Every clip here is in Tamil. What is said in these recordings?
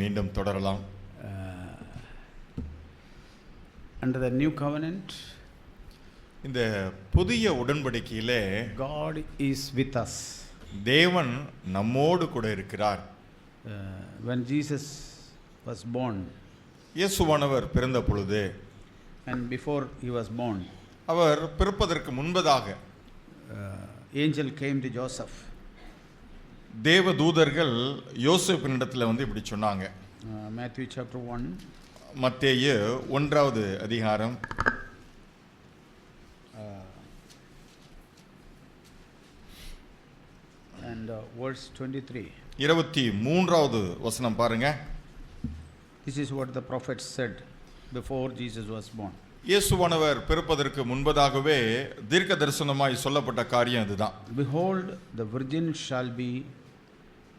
மீண்டும் தொடரலாம். Under the new covenant, இந்த புதிய உடன்படிக்கையிலே God is with us. தேவன் நம்மோடு கூட இருக்கிறார். When Jesus was born, இயேசுவானவர் பிறந்த பொழுது, and before he was born, அவர் பிறப்பதற்கு முன்பதாக angel came to Joseph. தேவ தூதர்கள் யோசேப்பினிடத்தில் வந்து இப்படி சொன்னாங்க. Matthew chapter 1, மத்தேயு 1வது அதிகாரம் and verse 23. 23வது வசனம் பாருங்க. This is what the prophet said before Jesus was born. இயேசுவானவர் பிறப்பதற்கு முன்பதாகவே தீர்க்க தரிசனமாய் சொல்லப்பட்ட காரியம் இதுதான். Behold, the virgin shall be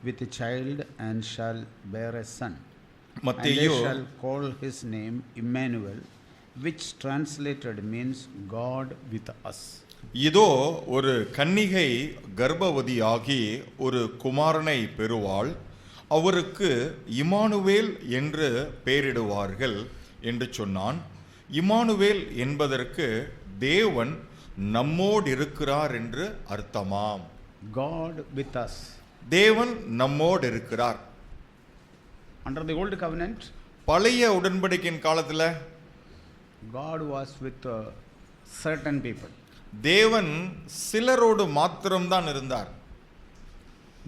with a child and shall bear a son. And they மத்தேயு shall call his name Emmanuel, which translated means God with us. இதோ ஒரு கன்னிகை கர்ப்பவதியாகி ஒரு குமாரனை பெறுவாள், அவருக்கு இம்மானுவேல் என்று பெயரிடுவார்கள் என்று சொன்னான். இம்மானுவேல் என்பதற்கு தேவன் நம்மோடு இருக்கிறார் என்று அர்த்தமாம். God with us. தேவன் நம்மோடு இருக்கிறார். Under the old covenant, பழைய உடன்படிக்கையின் காலத்தில் God was with certain people. தேவன் சிலரோடு மாத்திரம்தான் இருந்தார்.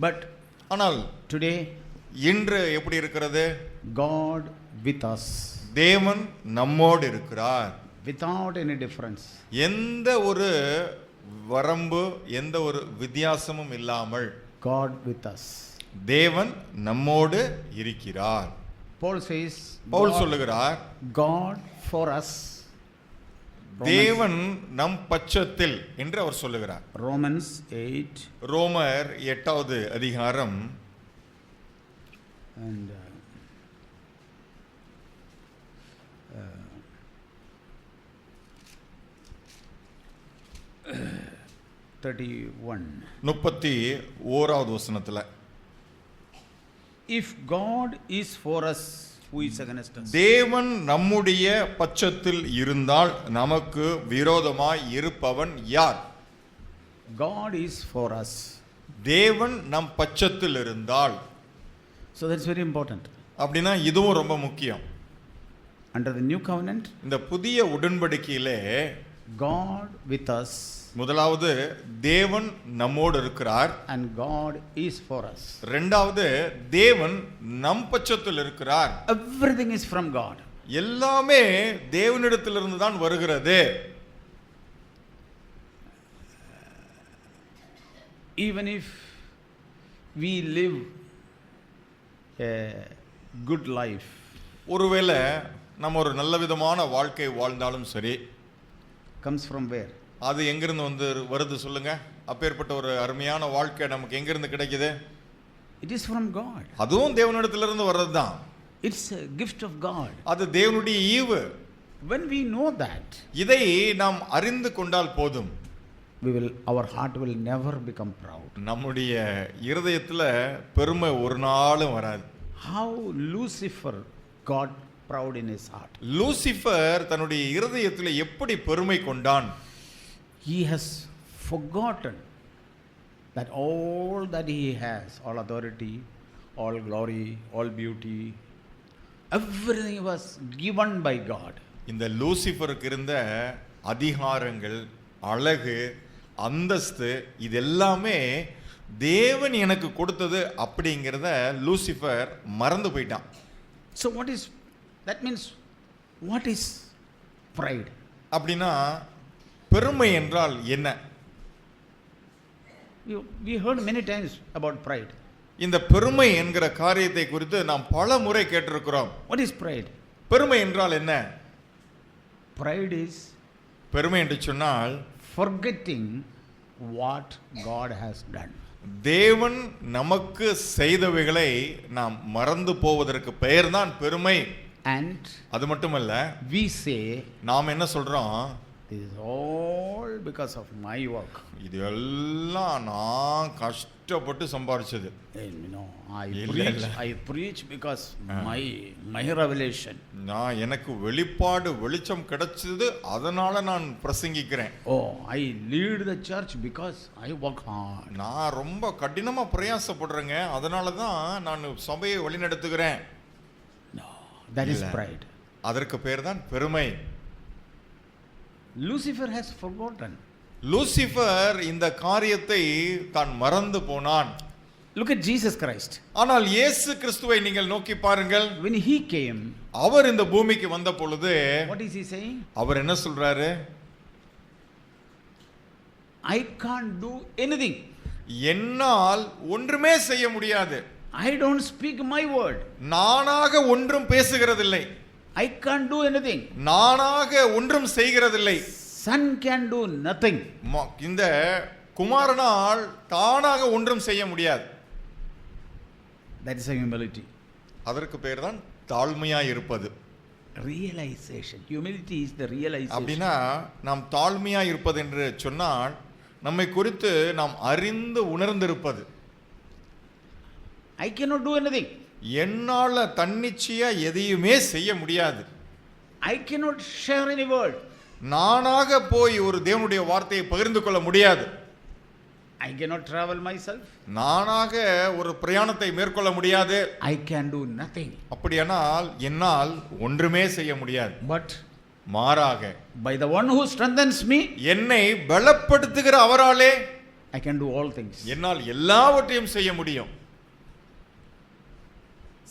But ஆனால் today, இன்று எப்படி இருக்கிறது? God with us. தேவன் நம்மோடு இருக்கிறார். Without any difference. எந்த ஒரு வரம்பு, எந்த ஒரு வித்தியாசமும் இல்லாமல் God with us. தேவன் நம்மோடு இருக்கிறார். Paul says, பவுல் சொல்லுகிறார், God for us. தேவன் நம் பட்சத்தில் என்று அவர் சொல்லுகிறார். Romans 8 ரோமர் 8வது அதிகாரம் and 31. 31வது வசனத்துல, If God is for us, who is against us? தேவன் நம்முடைய பட்சத்தில் இருந்தால் நமக்கு விரோதமாய் இருப்பவன் யார்? God is for us. தேவன் நம் பட்சத்தில் இருந்தால், So that's very important. அப்படின்னா இதுவும் ரொம்ப முக்கியம். Under the new covenant, இந்த புதிய உடன்படிக்கையிலே God with us முதலாவது தேவன் நம்மோடு இருக்கிறார், and God is for us. இரண்டாவது தேவன் நம் பட்சத்தில் இருக்கிறார். Everything is from God. எல்லாமே தேவனிடத்திலிருந்து தான் வருகிறது. Even if we live a good life, ஒருவேளை நம்ம ஒரு நல்ல விதமான வாழ்க்கை வாழ்ந்தாலும் சரி, comes from where? அது எங்கிருந்து வந்து வருது சொல்லுங்க? அப்பேற்பட்ட ஒரு அருமையான வாழ்க்கை நமக்கு எங்கிருந்து கிடைக்குது? It is from God. அதுவும் தேவனிடத்திலிருந்து வர்றது தான். It's a gift of God. அது தேவனுடைய ஈவு. When we know that, இதை நாம் அறிந்து கொண்டால் போதும், our heart will never become proud. நம்முடைய இருதயத்துல பெருமை ஒரு நாளும் வராது. How Lucifer got proud in his heart. Lucifer தன்னுடைய இருதயத்துல எப்படி பெருமை கொண்டான்? He has forgotten that all that he has, all authority, all glory, all beauty, everything was given by God. இந்த லூசிஃபருக்கு இருந்த அதிகாரங்கள், அழகு, அந்தஸ்து, இதெல்லாமே தேவன் எனக்கு கொடுத்தது அப்படிங்கிறத லூசிஃபர் மறந்து போயிட்டான். So that means what is pride? அப்படின்னா பெருமை என்றால் என்ன? We heard many times about pride. இந்த பெருமை என்கிற காரியத்தை குறித்து நாம் பல முறை கேட்டிருக்கிறோம். What is pride? பெருமை என்றால் என்ன? Pride is பெருமை என்று சொன்னால் forgetting what God has done. தேவன் நமக்கு செய்தவைகளை நாம் மறந்து போவதற்கு பெயர்தான் பெருமை. And அது மட்டுமல்ல, we say, நாம் என்ன சொல்றோம்? This is all because of my work. இது எல்லாம் நான் கஷ்டப்பட்டு சம்பாரிச்சது. And you know, இல்ல. I preach because my revelation. நான் எனக்கு வெளிப்பாடு வெளிச்சம் கிடைச்சது, அதனால நான் பிரசங்கிக்கிறேன். Oh, I lead the church because I work hard. நான் ரொம்ப கடினமா பிரயாசப்படுறேங்க, அதனால தான் நான் சபையை வழிநடத்துகிறேன். No, that is இல்ல. pride. அதற்கு பேர் தான் பெருமை. Lucifer has forgotten. லூசிஃபர் இந்த காரியத்தை தான் மறந்து போனான். Look at Jesus Christ. ஆனால் இயேசு கிறிஸ்துவை நீங்கள் நோக்கி பாருங்கள். When he came, அவர் இந்த பூமிக்கு வந்த பொழுது what is he saying? அவர் என்ன சொல்றாரு? I can't do anything. என்னால் ஒன்றுமே செய்ய முடியாது. I don't speak my word. நானாக ஒன்றும் பேசுகிறதில்லை. I can't do anything. நானாக ஒன்றும் செய்கிறதில்லை. Son can do nothing. இந்த குமாரனால் தானாக ஒன்றும் செய்ய முடியாது. That is a humility. அதற்கு பேர் தான் தாழ்மையாய் இருப்பது. Realization. Humility is the realization. அப்படின்னா நாம் தாழ்மையாய் இருப்பது என்று சொன்னால் நம்மை குறித்து நாம் அறிந்து உணர்ந்திருப்பது. I cannot do anything. என்னால தன்னிச்சையா எதையுமே செய்ய முடியாது. I cannot share any word. நானாக போய் ஒரு தேவனுடைய வார்த்தையை பகிர்ந்து கொள்ள முடியாது. I cannot travel myself. நானாக ஒரு பிரயாணத்தை மேற்கொள்ள முடியாது. I can do nothing. அப்படியானால் என்னால் ஒன்றுமே செய்ய முடியாது. But மாறாக by the one who strengthens me, என்னை பலப்படுத்துகிற அவராலே I can do all things. என்னால் எல்லாவற்றையும் செய்ய முடியும்.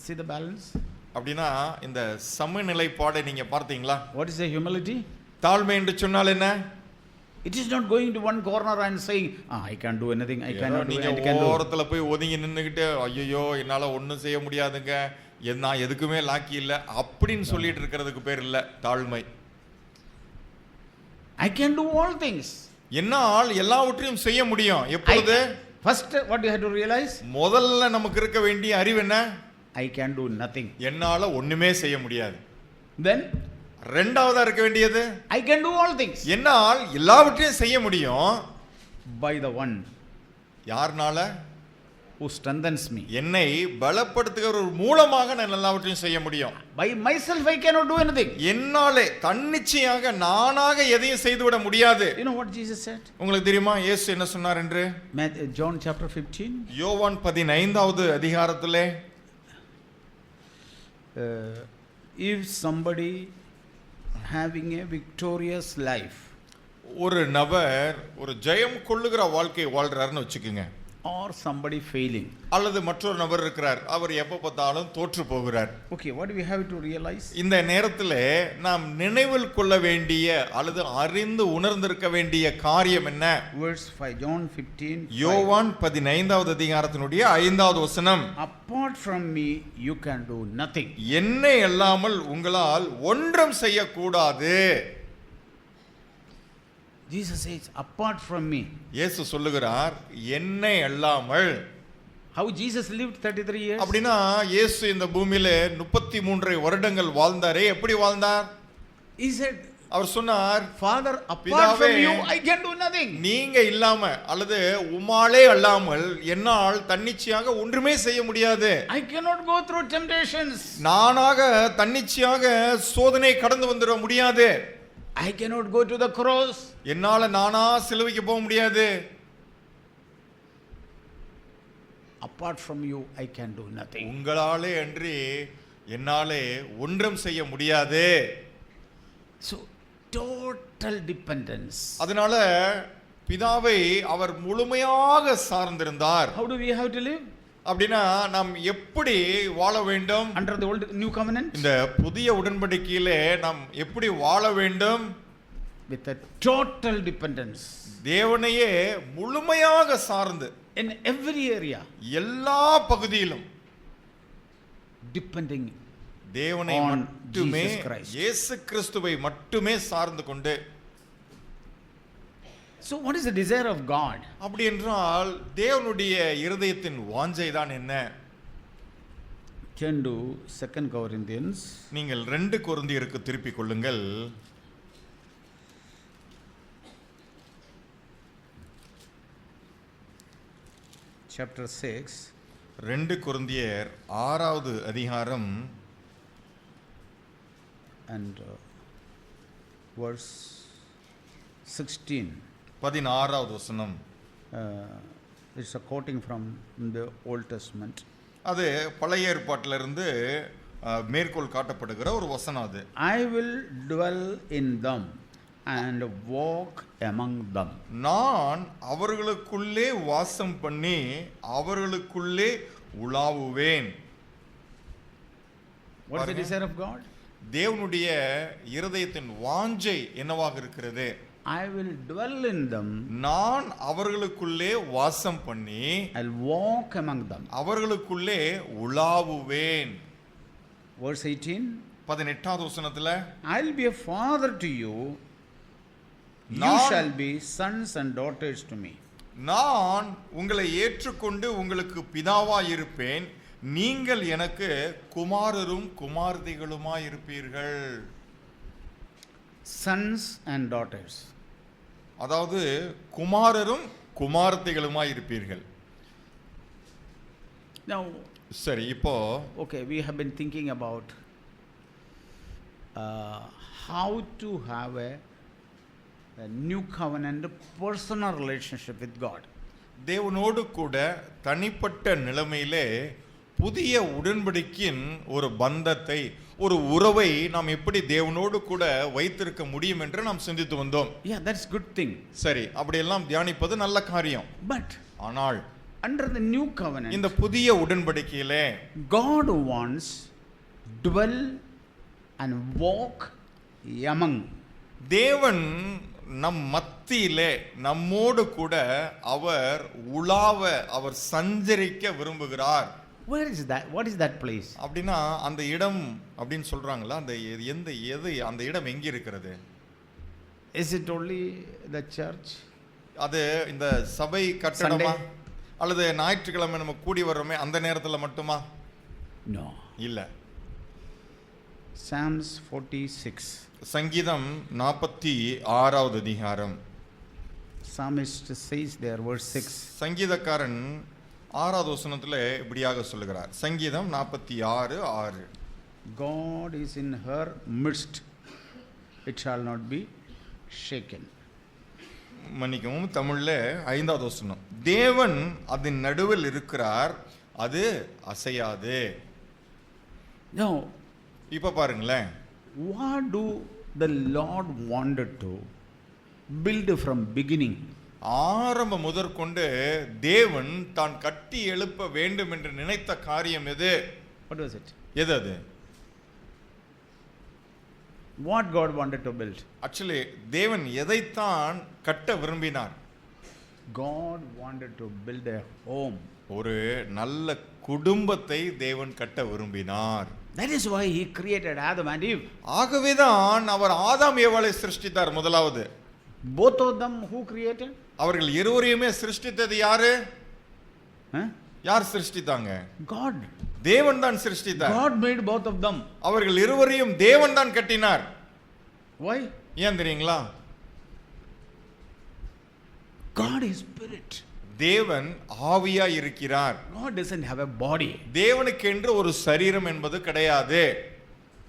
See the balance? அப்படின்னா இந்த சமநிலைப்பாடை நீங்க பார்த்தீங்களா? What is the humility? தாழ்மை என்று சொன்னால் என்ன? It is not going to one corner and saying, I can't do anything, I cannot do, நீங்க I can do. ஓரத்துல போய் ஒதுங்கி நின்னுகிட்டு ஐயோ என்னால ஒன்றும் செய்ய முடியாதுங்க, நான் எதுக்குமே லாக்கி இல்லை அப்படின்னு சொல்லிட்டு இருக்கிறதுக்கு பேர் இல்லை தாழ்மை. I can do all things. என்னால் எல்லாவற்றையும் செய்ய முடியும். எப்பொழுது? First, what you have to realize? முதல்ல நமக்கு இருக்க வேண்டிய அறிவு என்ன? I can do nothing. என்னால ஒண்ணுமே செய்ய முடியாது. Then, ரெண்டாவதா இருக்க வேண்டியது I can do all things. என்னால் எல்லாவற்றையும் செய்ய முடியும். By the one யார்னால? who strengthens me. என்னை பலப்படுத்துகிற ஒரு மூலமாக நான் எல்லாவற்றையும் செய்ய முடியும். By myself I cannot do anything. என்னாலே தன்னிச்சையாக நானாக எதையும் செய்துவிட முடியாது. You know what Jesus said? உங்களுக்கு தெரியுமா இயேசு என்ன சொன்னார் என்று? John chapter 15. யோவான் 15வது அதிகாரத்திலே If somebody having a victorious life, ஒரு நபர் ஒரு ஜெயம் கொள்ளுகிற வாழ்க்கை வாழ்றாருன்னு வச்சுக்கோங்க, or somebody failing, அல்லது மற்றொரு நபர் இருக்கிறார், அவர் எப்ப பார்த்தாலும் தோற்று போகிறார். okay, what do we have to realize? இந்த நேரத்தில் நாம் நினைவில் கொள்ள வேண்டிய அல்லது அறிந்து உணர்ந்திருக்க வேண்டிய காரியம் என்ன? Verse 5, John 15. யோவான் 15வது அதிகாரத்தினுடைய 5வது வசனம். Apart from me you can do nothing. என்னை அல்லாமல் உங்களால் ஒன்றும் செய்யக்கூடாது. Jesus says, apart from me. இயேசு சொல்லுகிறார் என்னை அல்லாமல். How Jesus lived 33 years? அப்படின்னா இயேசு இந்த பூமியில 33 வருடங்கள் வாழ்ந்தாரே, எப்படி வாழ்ந்தார்? He said, அவர் சொன்னார், Father, apart from you I can do nothing. நீங்க இல்லாம அல்லது உம்மாலே அல்லாமல் என்னால் தன்னிச்சையாக ஒன்றுமே செய்ய முடியாது. I cannot go through temptations. நானாக தன்னிச்சையாக சோதனை கடந்து வந்துட முடியாது. I cannot go to the cross. என்னால நானா சிலுவைக்கு போக முடியாது. Apart from you I can do nothing. உங்களாலே அன்றி என்னாலே ஒன்றும் செய்ய முடியாது. So total dependence. அதனால பிதாவை அவர் முழுமையாக சார்ந்திருந்தார். How do we have to live? அப்படின்னா நாம் எப்படி வாழ வேண்டும்? Under the old new covenant? இந்த புதிய உடன்படிக்கையிலே நாம் எப்படி வாழ வேண்டும்? With a total dependence. தேவனையே முழுமையாக சார்ந்து In every area. எல்லா பகுதியிலும் Depending தேவனை on மட்டுமே, Jesus Christ. இயேசு கிறிஸ்துவை மட்டுமே சார்ந்து கொண்டு. So what is the desire of God? அப்படி என்றால் தேவனுடைய இருதயத்தின் வாஞ்சை தான் என்ன? Turn to 2 Corinthians. நீங்கள் 2 கொரிந்தியருக்கு திருப்பிக் கொள்ளுங்கள். chapter 6, 2 கொரிந்தியர் 6வது அதிகாரம் and verse 16. 16வது வசனம். It's a quoting from the Old Testament. அது பழைய ஏற்பாட்டிலிருந்து மேற்கோள் காட்டப்படுகிற ஒரு வசனம் அது. I will dwell in them and walk among them. நான் அவர்களுக்குள்ளே வாசம் பண்ணி அவர்களுக்குள்ளே உலாவுவேன். What is the desire of God? தேவனுடைய இருதயத்தின் வாஞ்சை என்னவாக இருக்கிறது? I will dwell in them. நான் அவர்களுக்குள்ளே வாசம் பண்ணி I'll walk among them. அவர்களுக்குள்ளே உலாவுவேன். Verse 18. 18வது வசனத்துல I'll be a father to you. You நான் shall be sons and daughters to me. நான் உங்களை ஏற்றுக்கொண்டு உங்களுக்கு பிதாவாய் இருப்பேன், நீங்கள் எனக்கு குமாரரும் குமாரதிகளுமாய் இருப்பீர்கள். Sons and daughters. அதாவது குமாரரும் குமாரதிகளுமாய் இருப்பீர்கள். Now, சரி, இப்போ okay, we have been thinking about how to have a new covenant personal relationship with God. தேவனோடு கூட தனிப்பட்ட நிலைமையிலே புதிய உடன்படிக்கையின் ஒரு பந்தத்தை, ஒரு உறவை நாம் எப்படி தேவனோடு கூட வைத்திருக்க முடியும் என்று நாம் சிந்தித்து வந்தோம். Yeah, that's good thing. சரி, அப்படியெல்லாம் தியானிப்பது நல்ல காரியம். But ஆனால் under the new covenant, இந்த புதிய உடன்படிக்கையிலே God wants dwell and walk among. தேவன் நம் மத்தியிலே நம்மோடு கூட அவர் உலாவ, அவர் சஞ்சரிக்க விரும்புகிறார். Where is that? What is that place? அப்படின்னா அந்த இடம் அப்படின்னு சொல்றாங்களா? அந்த அந்த இடம் எங்க இருக்கிறது? Is it only the church? அது இந்த சபை கட்டடமா, Sunday? அல்லது ஞாயிற்றுக்கிழமை நம்ம கூடி வர்றோமே அந்த நேரத்துல மட்டுமா? No. இல்ல. Psalms 46. சங்கீதம் 46வது அதிகாரம். Psalmist says there, verse 6. சங்கீதக்காரன் 6வது வசனத்துல இப்படியாக சொல்லுகிறார். சங்கீதம் 46:6. God is in her midst, it shall not be shaken. மன்னிக்கவும், தமிழ்ல 5வது வசனம். தேவன் அதன் நடுவில் இருக்கிறார், அது அசையாது. Now, இப்ப பாருங்களேன், what do the Lord wanted to build from beginning? ஆரம்ப முதற்கொண்டு தேவன் தான் கட்டி எழுப்ப வேண்டும் என்று நினைத்த காரியம் எது? What was it? எது அது? What God wanted to build? Actually தேவன் எதைத்தான் கட்ட விரும்பினார்? God wanted to build a home. ஒரு நல்ல குடும்பத்தை தேவன் கட்ட விரும்பினார். That is why he created Adam and Eve. ஆகவேதான் அவர் ஆதாம் ஏவாளை சிருஷ்டித்தார். முதலாவது Both of them who created? அவர்கள் இருவரையுமே சிருஷ்டித்தது யாரு? Huh? யார் சிருஷ்டித்தாங்க? God. தேவன் தான் சிருஷ்டித்தார். God made both of them. அவர்கள் இருவரையும் தேவன் தான் கட்டினார். Why? ஏன் தெரியுங்களா? God is spirit. தேவன் ஆவியா இருக்கிறார். God doesn't have a body. தேவனுக்கு என்று ஒரு சரீரம் என்பது கிடையாது.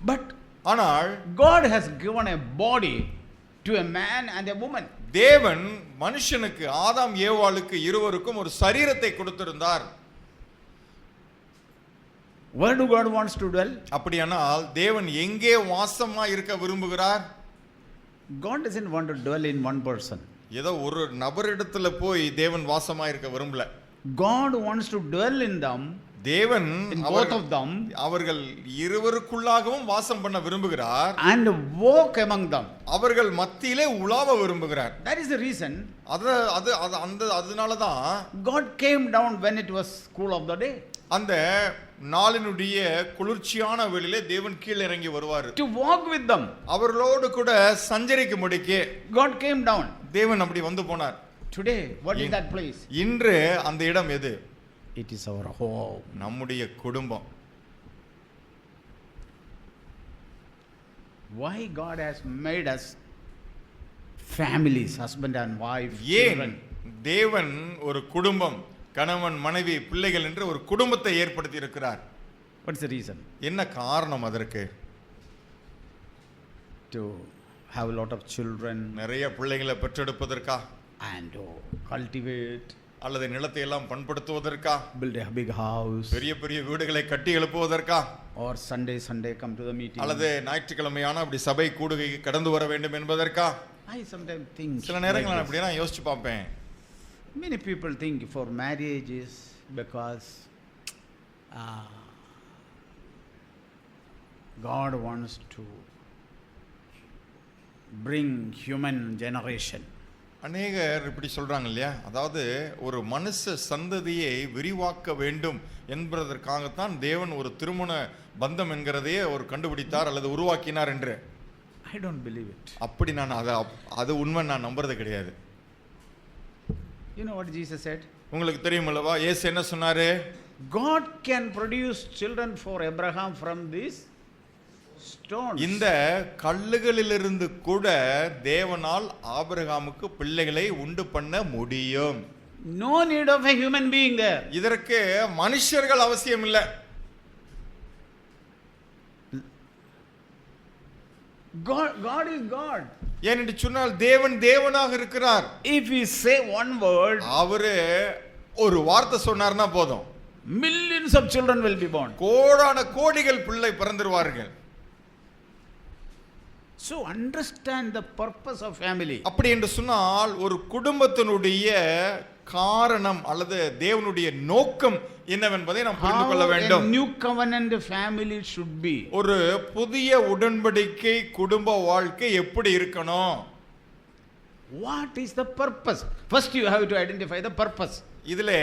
But ஆனால் God has given a body to a man and a woman. தேவன் மனுஷனுக்கு, ஆதாம் ஏவாளுக்கு இருவருக்கும் ஒரு சரீரத்தை கொடுத்திருந்தார். Where do God wants to dwell? அப்படியானால் தேவன் எங்கே வாசமா இருக்க விரும்புகிறார்? God doesn't want to dwell in one person. ஏதோ ஒரு நபரிடத்துல போய் தேவன் வாசமா இருக்க விரும்பல. God wants to dwell in them. தேவன் In both of them. அவர்கள் இருவருக்குள்ளாகவும் வாசம் பண்ண விரும்புகிறார். And walk among them. அவர்கள் மத்தியிலே உலாவ விரும்புகிறார். That is the reason. அதனாலதான் God came down when it was cool of the day. அந்த நாளினுடைய குளிர்ச்சியான வேளையிலே தேவன் கீழே இறங்கி வருவார். To walk with them. அவர்களோடு கூட சஞ்சரிக்கும்படிக்கு God came down. தேவன் அப்படி வந்து போனார். Today, what is that place? இன்று அந்த இடம் எது? It is our home. நம்முடைய குடும்பம். Why God has made us families, husband and wife, ஏன் children? தேவன் ஒரு குடும்பம், கணவன் மனைவி பிள்ளைகள் என்று ஒரு குடும்பத்தை ஏற்படுத்தி இருக்கிறார். What's the reason? என்ன காரணம் அதற்கு? To have a lot of children நிறைய பிள்ளைகளை பெற்றெடுப்பதற்கா, and to cultivate, அல்லது நிலத்தை எல்லாம் பண்படுத்துவதற்கா, build a big house, பெரிய பெரிய வீடுகளை கட்டி எழுப்புவதற்கா, or Sunday come to the meeting. அல்லது ஞாயிற்றுக்கிழமையான அப்படி சபை கூடுகை கடந்து வர வேண்டும் என்பதற்கா? I sometimes think சில நேரங்கள் நான் like அப்படியே நான் யோசிச்சு பார்ப்பேன். this. Many people think for marriage is because God wants to bring human generation. அநேகர் இப்படி சொல்றாங்க இல்லையா, அதாவது ஒரு மனுஷ சந்ததியை விரிவாக்க வேண்டும் என்பதற்காகத்தான் தேவன் ஒரு திருமண பந்தம் என்கிறதையே ஒரு கண்டுபிடித்தார் அல்லது உருவாக்கினார் என்று. I don't believe it. அப்படி நான் அது உண்மை நான் நம்புறது கிடையாது. You know what Jesus said? உங்களுக்கு தெரியும் அல்லவா, இயேசு என்ன சொன்னாரு? God can produce children for Abraham from these stones. இந்த கல்லுகளிலிருந்து கூட தேவனால் ஆபிரகாமுக்கு பிள்ளைகளை உண்டு பண்ண முடியும். No need of a human being there. இதற்கு மனுஷர்கள் அவசியம் இல்லை. God is God. ஏனென்று சொன்னால் தேவன் தேவனாக இருக்கிறார். If we say one word, அவரு ஒரு வார்த்தை சொன்னார்னா போதும், millions of children will be born. கோடான கோடிகள் பிள்ளை பிறந்துருவார்கள். So understand the purpose of family. அப்படி என்று சொன்னால் ஒரு குடும்பத்தினுடைய காரணம் அல்லது தேவனுடைய நோக்கம் என்னவென்பதை நாம் புரிந்து கொள்ள வேண்டும். How a new covenant family should be. ஒரு புதிய உடன்படிக்கை குடும்ப வாழ்க்கை எப்படி இருக்கணும்? What is the purpose? First you have to identify the purpose. இதிலே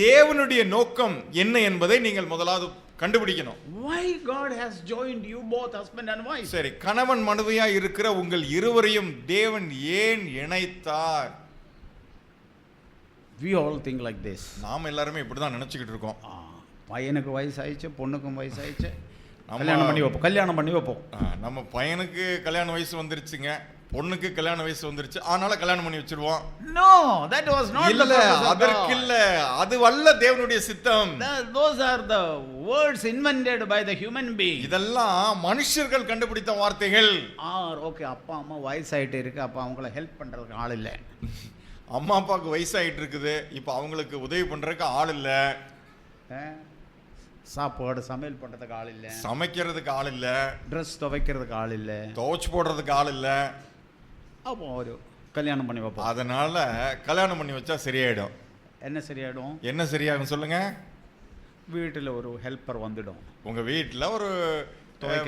தேவனுடைய நோக்கம் என்ன என்பதை நீங்கள் முதலாவது கண்டுபிடிக்கணும். Why God has joined you both husband and wife? சரி, கணவன் மனைவியா இருக்கிற உங்கள் இருவரையும் தேவன் ஏன் இணைத்தார்? We all think like this. நாம எல்லாரும் இப்படி தான் நினைச்சிட்டு இருக்கோம். பையனுக்கு வயசு ஆயிச்சு, பொண்ணுக்கும் வயசு ஆயிச்சு, நம்ம கல்யாணம் பண்ணி வைப்போம். நம்ம பையனுக்கு கல்யாண வயசு வந்துருச்சுங்க, பொண்ணுக்கு கல்யாண வயசு வந்துருச்சு, அதனால கல்யாணம் பண்ணி வச்சிருவோம். No, that was not the purpose of அதற்கு God. இல்ல, அது அல்ல தேவனுடைய சித்தம். Those are the words invented by the human being. இதெல்லாம் மனுஷர்கள் கண்டுபிடித்த வார்த்தைகள். ஓகே, அப்பா அம்மா வயசாயிட்டு இருக்கு, அப்ப அவங்கள ஹெல்ப் பண்றதுக்கு ஆள் இல்ல. அம்மா அப்பாவுக்கு வயசாயிட்டு இருக்குது, இப்ப அவங்களுக்கு உதவி பண்றதுக்கு ஆள் இல்ல. சாப்பாடு சமையல் பண்றதுக்கு ஆள் இல்ல, சமைக்கிறதுக்கு ஆள் இல்ல, ட்ரெஸ் துவைக்கிறதுக்கு ஆள் இல்ல, துவைச்சு போடுறதுக்கு ஆள் இல்ல. அப்போ ஒரு கல்யாணம் பண்ணி வைப்போம். அதனால கல்யாணம் பண்ணி வச்சா சரியாயிடும். என்ன சரியாயிடும்? என்ன சரியாகும் சொல்லுங்க? வீட்டுல ஒரு ஹெல்ப்பர் வந்துடும். உங்க வீட்டுல ஒரு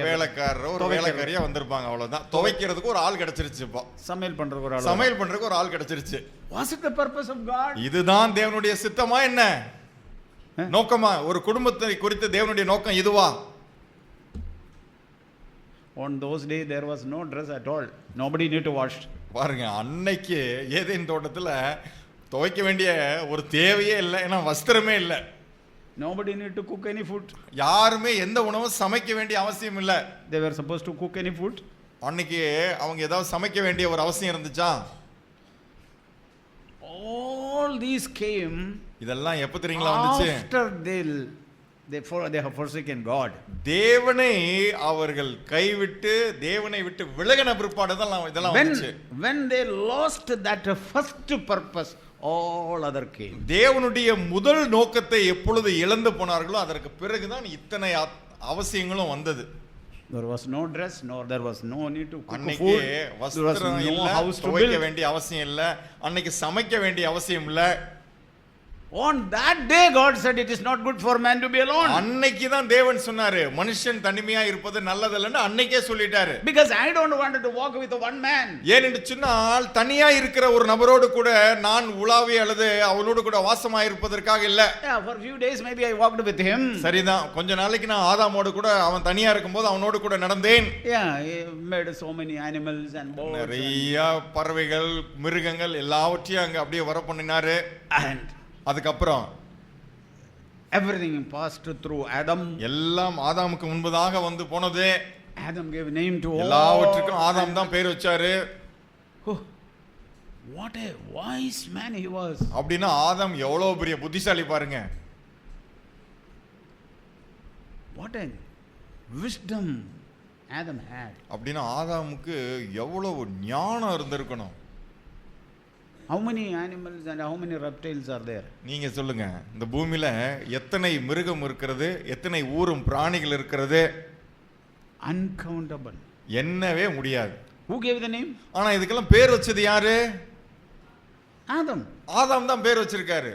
வேலைக்காரர் ஒரு வேலைக்காரியா வந்திருப்பாங்க, அவ்வளவுதான். துவைக்கிறதுக்கு ஒரு ஆள் கிடைச்சிருச்சு, இப்போ சமையல் பண்றதுக்கு ஒரு ஆள், சமையல் பண்றதுக்கு ஒரு ஆள் கிடைச்சிருச்சு. Was it the purpose of God? இதுதான் தேவனுடைய சித்தமா என்ன நோக்கமா? ஒரு குடும்பத்தை குறித்து தேவனுடைய நோக்கம் இதுவா? On those days there was no dress at all. Nobody need to wash. பாருங்க, அன்னைக்கு ஏதேன் தோட்டத்துல துவைக்க வேண்டிய ஒரு தேவையே இல்லை, ஏன்னா வஸ்திரமே இல்லை. Nobody need to cook any food. யாருமே எந்த உணவும் சமைக்க வேண்டிய அவசியம் இல்லை. They were supposed to cook any food. அன்னைக்கு அவங்க ஏதாவது சமைக்க வேண்டிய ஒரு அவசியம் இருந்துச்சா? All these came இதெல்லாம் எப்ப தெரியுங்களா வந்துச்சு? after they have forsaken God. தேவனை அவர்கள் கைவிட்டு தேவனை விட்டு விலகின பிற்பாடு தான் இதெல்லாம் வந்துச்சு. When they lost that first purpose, all other came. தேவனுடைய முதல் நோக்கத்தை எப்பொழுது இழந்து போனார்களோ அதற்கு பிறகுதான் இத்தனை அவசியங்களும் வந்தது. There was no dress, nor there was no need to cook அன்னைக்கு food. வஸ்திரம் இல்ல, துவைக்க வேண்டிய அவசியம் இல்ல, அன்னைக்கு சமைக்க வேண்டிய அவசியம் இல்ல. On that day God said it is not good for man to be alone. அன்னைக்கு தான் தேவன் சொன்னாரு மனுஷன் தனிமையா இருப்பது நல்லதல்லன்னு அன்னைக்கே சொல்லிட்டாரு. Because I don't want to walk with one man. ஏனென்று சொன்னால் தனியா இருக்கிற ஒரு நபரோடு கூட நான் உலாவி அல்லது அவனோடு கூட வாசமா இருப்பதற்காக இல்ல. Yeah, for a few days maybe I walked with him. சரிதான், கொஞ்ச நாளைக்கு நான் ஆதாமோடு கூட அவன் தனியா இருக்கும்போது அவனோடு கூட நடந்தேன். Yeah, he made so many animals and birds. நிறைய பறவைகள் மிருகங்கள் எல்லாவற்றையும் அங்க அப்படியே வர பண்ணினாரு. And அதுக்கப்புறம் everything passed through Adam. எல்லாம் ஆதாமுக்கு முன்பதாக வந்து போனது. Adam gave name to all. எல்லாவற்றுக்கும் ஆதாம் தான் பேர் வச்சாரு. What a wise man he was. அப்படின்னா ஆதாம் எவ்வளவு பெரிய புத்திசாலி பாருங்க. What a wisdom Adam had. அப்படின்னா ஆதாமுக்கு எவ்வளவு ஞானம் இருந்திருக்கணும். How many animals and how many reptiles are there? நீங்க சொல்லுங்க, இந்த பூமியில எத்தனை மிருகம் இருக்கிறது, எத்தனை ஊரும் பிராணிகள் இருக்கிறது? Uncountable. எண்ணவே முடியாது. Who gave the name? ஆனா இதுக்கெல்லாம் பேர் வச்சது யாரு? Adam. ஆதாம் தான் பேர் வச்சிருக்காரு.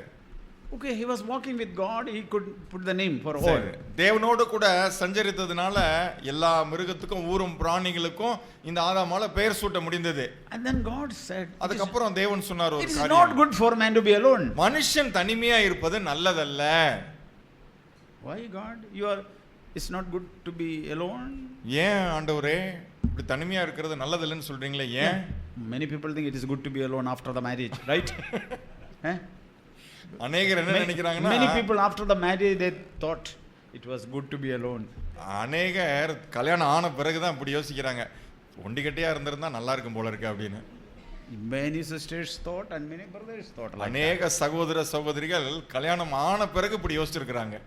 Okay, he was walking with God, he could put the name for all. தேவனோடு கூட சஞ்சரித்ததுனால எல்லா மிருகத்துக்கும் ஊரும் பிராணிகளுக்கும் இந்த ஆதாமால பெயர் சூட்ட முடிந்தது. And then God said, அதுக்கப்புறம் தேவன் சொன்னார் ஒரு it is காரியம். not good for man to be alone. மனுஷன் தனிமையா இருப்பது நல்லதல்ல. Why God? It's not good to be alone. ஏன் ஆண்டவரே இப்படி தனிமையா இருக்கிறது நல்லதில்லைன்னு சொல்றீங்களே, ஏன்? Many people think it is good to be alone after the marriage, right? அநேகர் என்ன நினைக்கிறாங்கன்னா, many people after the marriage they thought it was good to be alone. அநேகர் கல்யாணம் ஆன பிறகுதான் இப்படி யோசிக்கிறாங்க, ஒண்டிகட்டியா இருந்திருந்தா நல்லா இருக்கும் போல இருக்கு அப்படின்னு. Many sisters thought and many brothers thought like அநேக சகோதர சகோதரிகள் கல்யாணம் ஆன பிறகு இப்படி யோசிச்சிருக்கிறாங்க,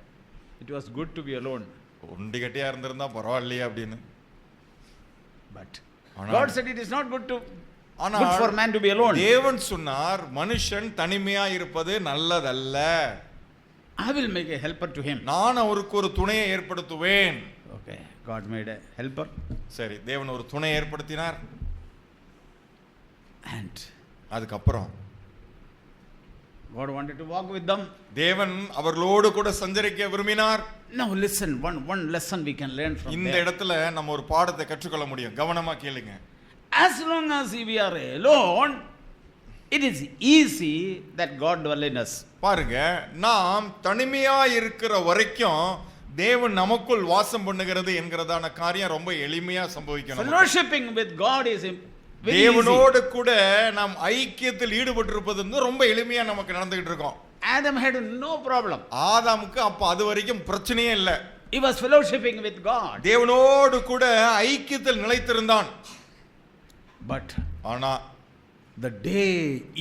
it was good to be alone. ஒண்டிகட்டியா இருந்திருந்தா பரவாயில்லையே அப்படின்னு. But God said it is not good for man to be alone. தேவன் சொன்னார் மனுஷன் தனிமையா இருப்பது நல்லதல்ல. I will make a helper to him. நான் அவருக்கு ஒரு துணையை ஏற்படுத்துவேன். Okay, God made a helper. சரி, தேவன் ஒரு துணை ஏற்படுத்தினார். And அதுக்கப்புறம் God wanted to walk with them. தேவன் அவர்களோடு கூட சஞ்சரிக்க விரும்பினார். Now listen, one lesson we can learn from இந்த there. இடத்துல நம்ம ஒரு பாடத்தை கற்றுக்கொள்ள முடியும். கவனமா கேளுங்க. As long as we are alone, it is easy that God dwell in us. பாருங்க, நாம் தனிமையா இருக்கிற வரைக்கும் தேவன் நமக்குள் வாசம் பண்ணுகிறது என்கிறதான காரியம் ரொம்ப எளிமையா சம்பவிக்கணும். Fellowshipping with God is very தேவனோடு easy. கூட நாம் ஐக்கியத்தில் ஈடுபட்டிருப்பது ரொம்ப எளிமையா நமக்கு நடந்துகிட்டு இருக்கோம். Adam had no problem. ஆதாமுக்கு அப்ப அது வரைக்கும் பிரச்சனையே இல்ல. He was fellowshipping with God. தேவனோடு கூட ஐக்கியத்தில் நிலைத்திருந்தான். But ஆனா the day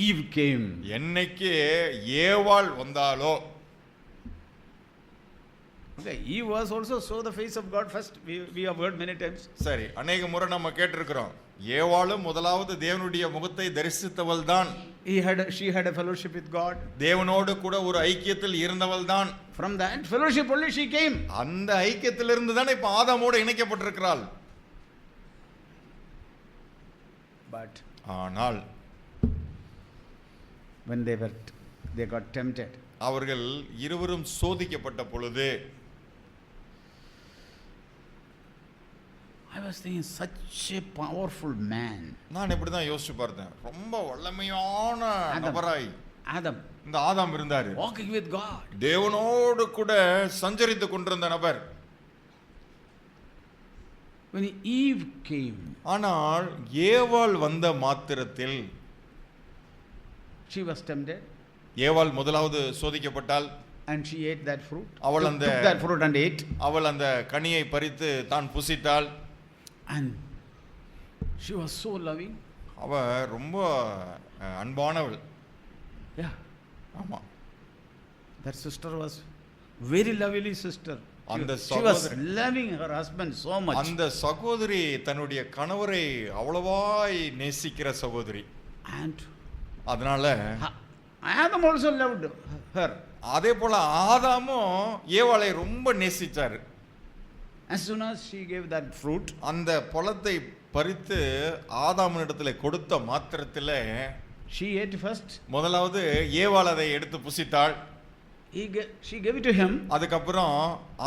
Eve came, என்னைக்கு ஏவாள் வந்தாலோ, okay, Eve was also saw the face of God first. We have heard many times. சரி, அநேக முறை நம்ம கேட்டிருக்கிறோம், ஏவாளும் முதலாவது தேவனுடைய முகத்தை தரிசித்தவள் தான். She had a fellowship with God. தேவனோடு கூட ஒரு ஐக்கியத்தில் இருந்தவள் தான். From that fellowship only she came. அந்த ஐக்கியத்திலிருந்து தான் இப்ப ஆதாமோடு இணைக்கப்பட்டிருக்கிறாள். But ஆனால் when they got tempted, அவர்கள் இருவரும் சோதிக்கப்பட்ட பொழுது, I was thinking, such a powerful man. நான் இப்படிதான் யோசிச்சு பார்த்தேன், ரொம்ப வல்லமையான நபராய் Adam, இந்த ஆதாம் இருந்தாரு. walking with God. தேவனோடு கூட சஞ்சரித்து கொண்டிருந்த நபர். When Eve came, ஆனால் ஏவாள் வந்த மாத்திரத்தில் she was tempted. ஏவாள் முதலாவது சோதிக்கப்பட்டாள். And she ate that fruit. அவள் Took that fruit and ate. அவள் அந்த கனியை பறித்து தான் புசித்தாள். And she was so loving. அவ ரொம்ப அன்பானவள். Yeah. ஆமா. That sister was very lovely sister. She was loving her husband so much. அந்த சகோதரி தன்னுடைய கணவரை அவ்வளவாய் நேசிக்கிற சகோதரி. And அதனால Adam also loved her. அதே போல ஆதாமும் ஏவாளை ரொம்ப நேசிச்சாரு. As soon as she gave that fruit, அந்த பழத்தை பறித்து ஆதாமினிடத்துல கொடுத்த மாத்திரத்திலே she ate first. முதலாவது ஏவாள் அதை எடுத்து புசித்தாள். She gave it to him. அதுக்கப்புறம்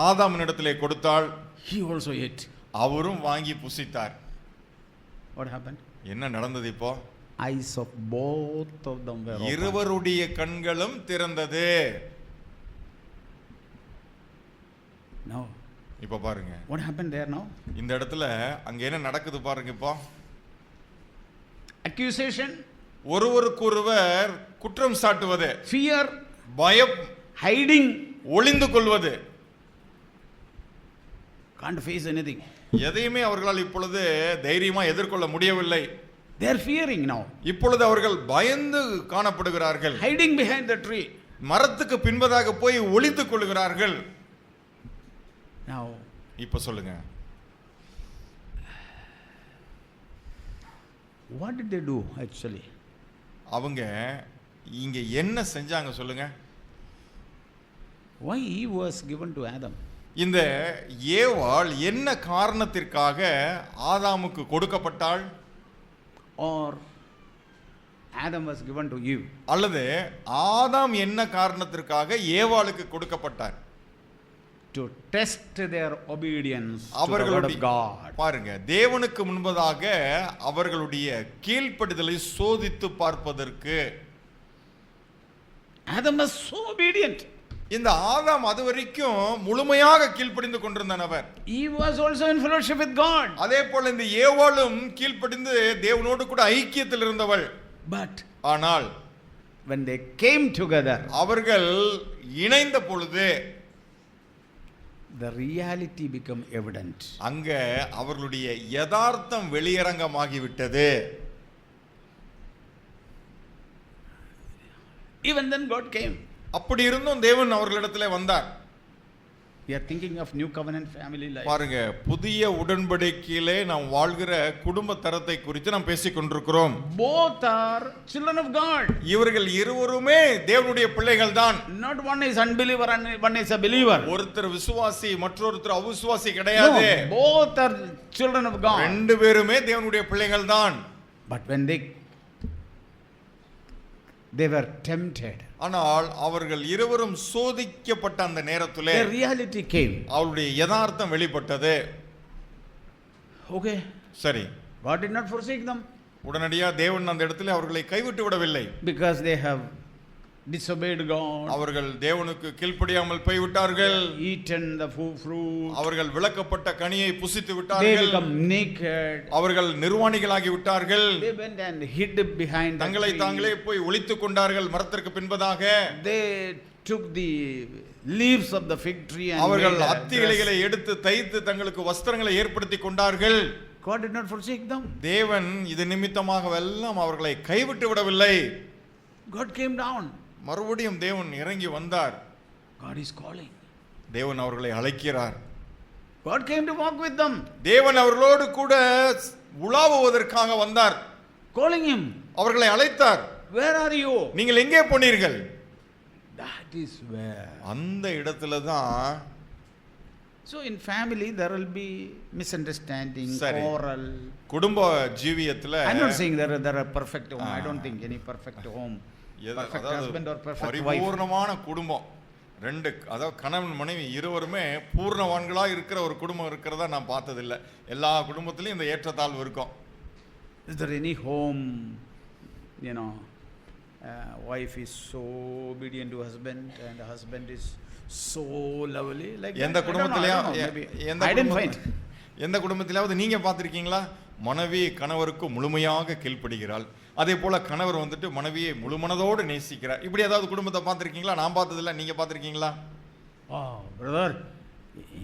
ஆதாமினிடத்திலே கொடுத்தாள். He also ate. அவரும் வாங்கி புசித்தார். What happened? என்ன நடந்தது இப்போ? Eyes of both of them were open. இருவருடைய கண்களும் திறந்தது. Now, இப்போ பாருங்க, what happened there now? இந்த இடத்துல அங்க என்ன நடக்குது பாருங்க. இப்போ Accusation, ஒருவருக்கொருவர் குற்றம் சாட்டுவது, fear, பயம், hiding, ஒளிந்து கொள்வது, can't face anything. எதையுமே அவர்களால் இப்பொழுது தைரியமா எதிர்கொள்ள முடியவில்லை. They are fearing now, இப்பொழுது அவர்கள் பயந்து காணப்படுகிறார்கள். hiding behind the tree. மரத்துக்கு பின்பதாக போய் ஒளித்துக் கொள்கிறார்கள். Now, இப்ப சொல்லுங்க, what did they do actually? அவங்க இங்க என்ன செஞ்சாங்க சொல்லுங்க? Why Eve was given to Adam? இந்த ஏவாள் என்ன காரணத்திற்காக ஆதாமுக்கு கொடுக்கப்பட்டாள்? Or Adam was given to Eve? அல்லது ஆதாம் என்ன காரணத்திற்காக ஏவாளுக்கு கொடுக்கப்பட்டார்? To test their obedience to the word of God. பாருங்க, தேவனுக்கு முன்பதாக அவர்களுடைய கீழ்ப்படிதலை சோதித்து பார்ப்பதற்கு. Adam was so obedient. இந்த ஆதாம் அதுவரைக்கும் முழுமையாக கீழ்ப்படிந்து கொண்டிருந்தான் அவர். Eve was also in fellowship with God. அதே போல இந்த ஏவாளும் கீழ்ப்படிந்து தேவனோடு கூட ஐக்கியத்தில் இருந்தவள். But ஆனால் when they came together, அவர்கள் இணைந்த பொழுது the reality became evident. அங்க அவர்களுடைய யதார்த்தம் வெளியரங்கமாகிவிட்டது. Even then God came. அப்படி இருந்தும் தேவன் அவர்களிடத்திலே வந்தார். We are thinking of new covenant family life. பாருங்க, புதிய உடன்படிக்கையிலே நாம் வாழ்கிற குடும்ப தரத்தை குறித்து நாம் பேசிக் கொண்டிருக்கிறோம். Both are children of God. இவர்கள் இருவருமே தேவனுடைய பிள்ளைகள் தான். Not one is unbeliever and one is a believer. ஒருத்தர் விசுவாசி மற்றொருத்தர் அவிசுவாசி கிடையாது. No, both are children of God. ரெண்டு பேருமே தேவனுடைய பிள்ளைகள் தான். But when they were tempted, ஆனால் அவர்கள் இருவரும் சோதிக்கப்பட்ட அந்த நேரத்திலே the reality came. அவருடைய யதார்த்தம் வெளிப்பட்டது. Okay, சரி, God did not forsake them உடனடியா தேவன் அந்த இடத்திலே அவர்களை கைவிட்டு விடவில்லை. because they have disobeyed God, அவர்கள் தேவனுக்கு கீழ்ப்படியாமல் போய்விட்டார்கள். eaten the fruit, அவர்கள் விளக்கப்பட்ட கனியை புசித்து they விட்டார்கள். become naked, அவர்கள் நிர்வாணிகளாகி விட்டார்கள். they went and hid behind the தங்களை tree. தாங்களே போய் ஒளித்துக் கொண்டார்கள் மரத்திற்கு பின்பதாக. They took the leaves of the fig tree and அவர்கள் made a அத்தி dress. இலைகளை எடுத்து தைத்து தங்களுக்கு வஸ்திரங்களை ஏற்படுத்தி கொண்டார்கள். God did not forsake them. தேவன் இது நிமித்தமாக எல்லாம் அவர்களை கைவிட்டு விடவில்லை. God came down. மறுபடியும் தேவன் இறங்கி வந்தார். God is calling. தேவன் அவர்களை அழைக்கிறார். God came to walk with them, தேவன் அவர்களோடு கூட உலாவுவதற்காக வந்தார். calling him. அவர்களை அழைத்தார். Where are you? நீங்கள் எங்கே போனீர்கள்? That is where. அந்த இடத்துல தான். So in family there will be misunderstanding, சரி. quarrel. குடும்ப ஜீவியத்துல I'm not saying there are perfect home. I don't think any perfect home, perfect husband or perfect wife. பரிபூர்ணமான குடும்பம் ரெண்டு, அதாவது கணவன் மனைவி இருவருமே பூர்ணவான்களா இருக்கிற ஒரு குடும்பம் இருக்கிறதா நான் பார்த்ததில்லை. எல்லா குடும்பத்திலையும் இந்த ஏற்றத்தாழ்வு இருக்கும். Is there any home, wife is so obedient to husband and husband is so lovely, like எந்த குடும்பத்திலையும் எந்த குடும்பத்திலாவது நீங்க பார்த்திருக்கீங்களா? மனைவி கணவருக்கு முழுமையாக கீழ்ப்படுகிறாள், அதே போல கணவர் வந்துட்டு மனைவியை முழுமனதோடு நேசிக்கிறார். இப்படி ஏதாவது குடும்பத்தை பார்த்திருக்கீங்களா? நான் பார்த்ததில்லை, நீங்க பார்த்திருக்கீங்களா? Brother,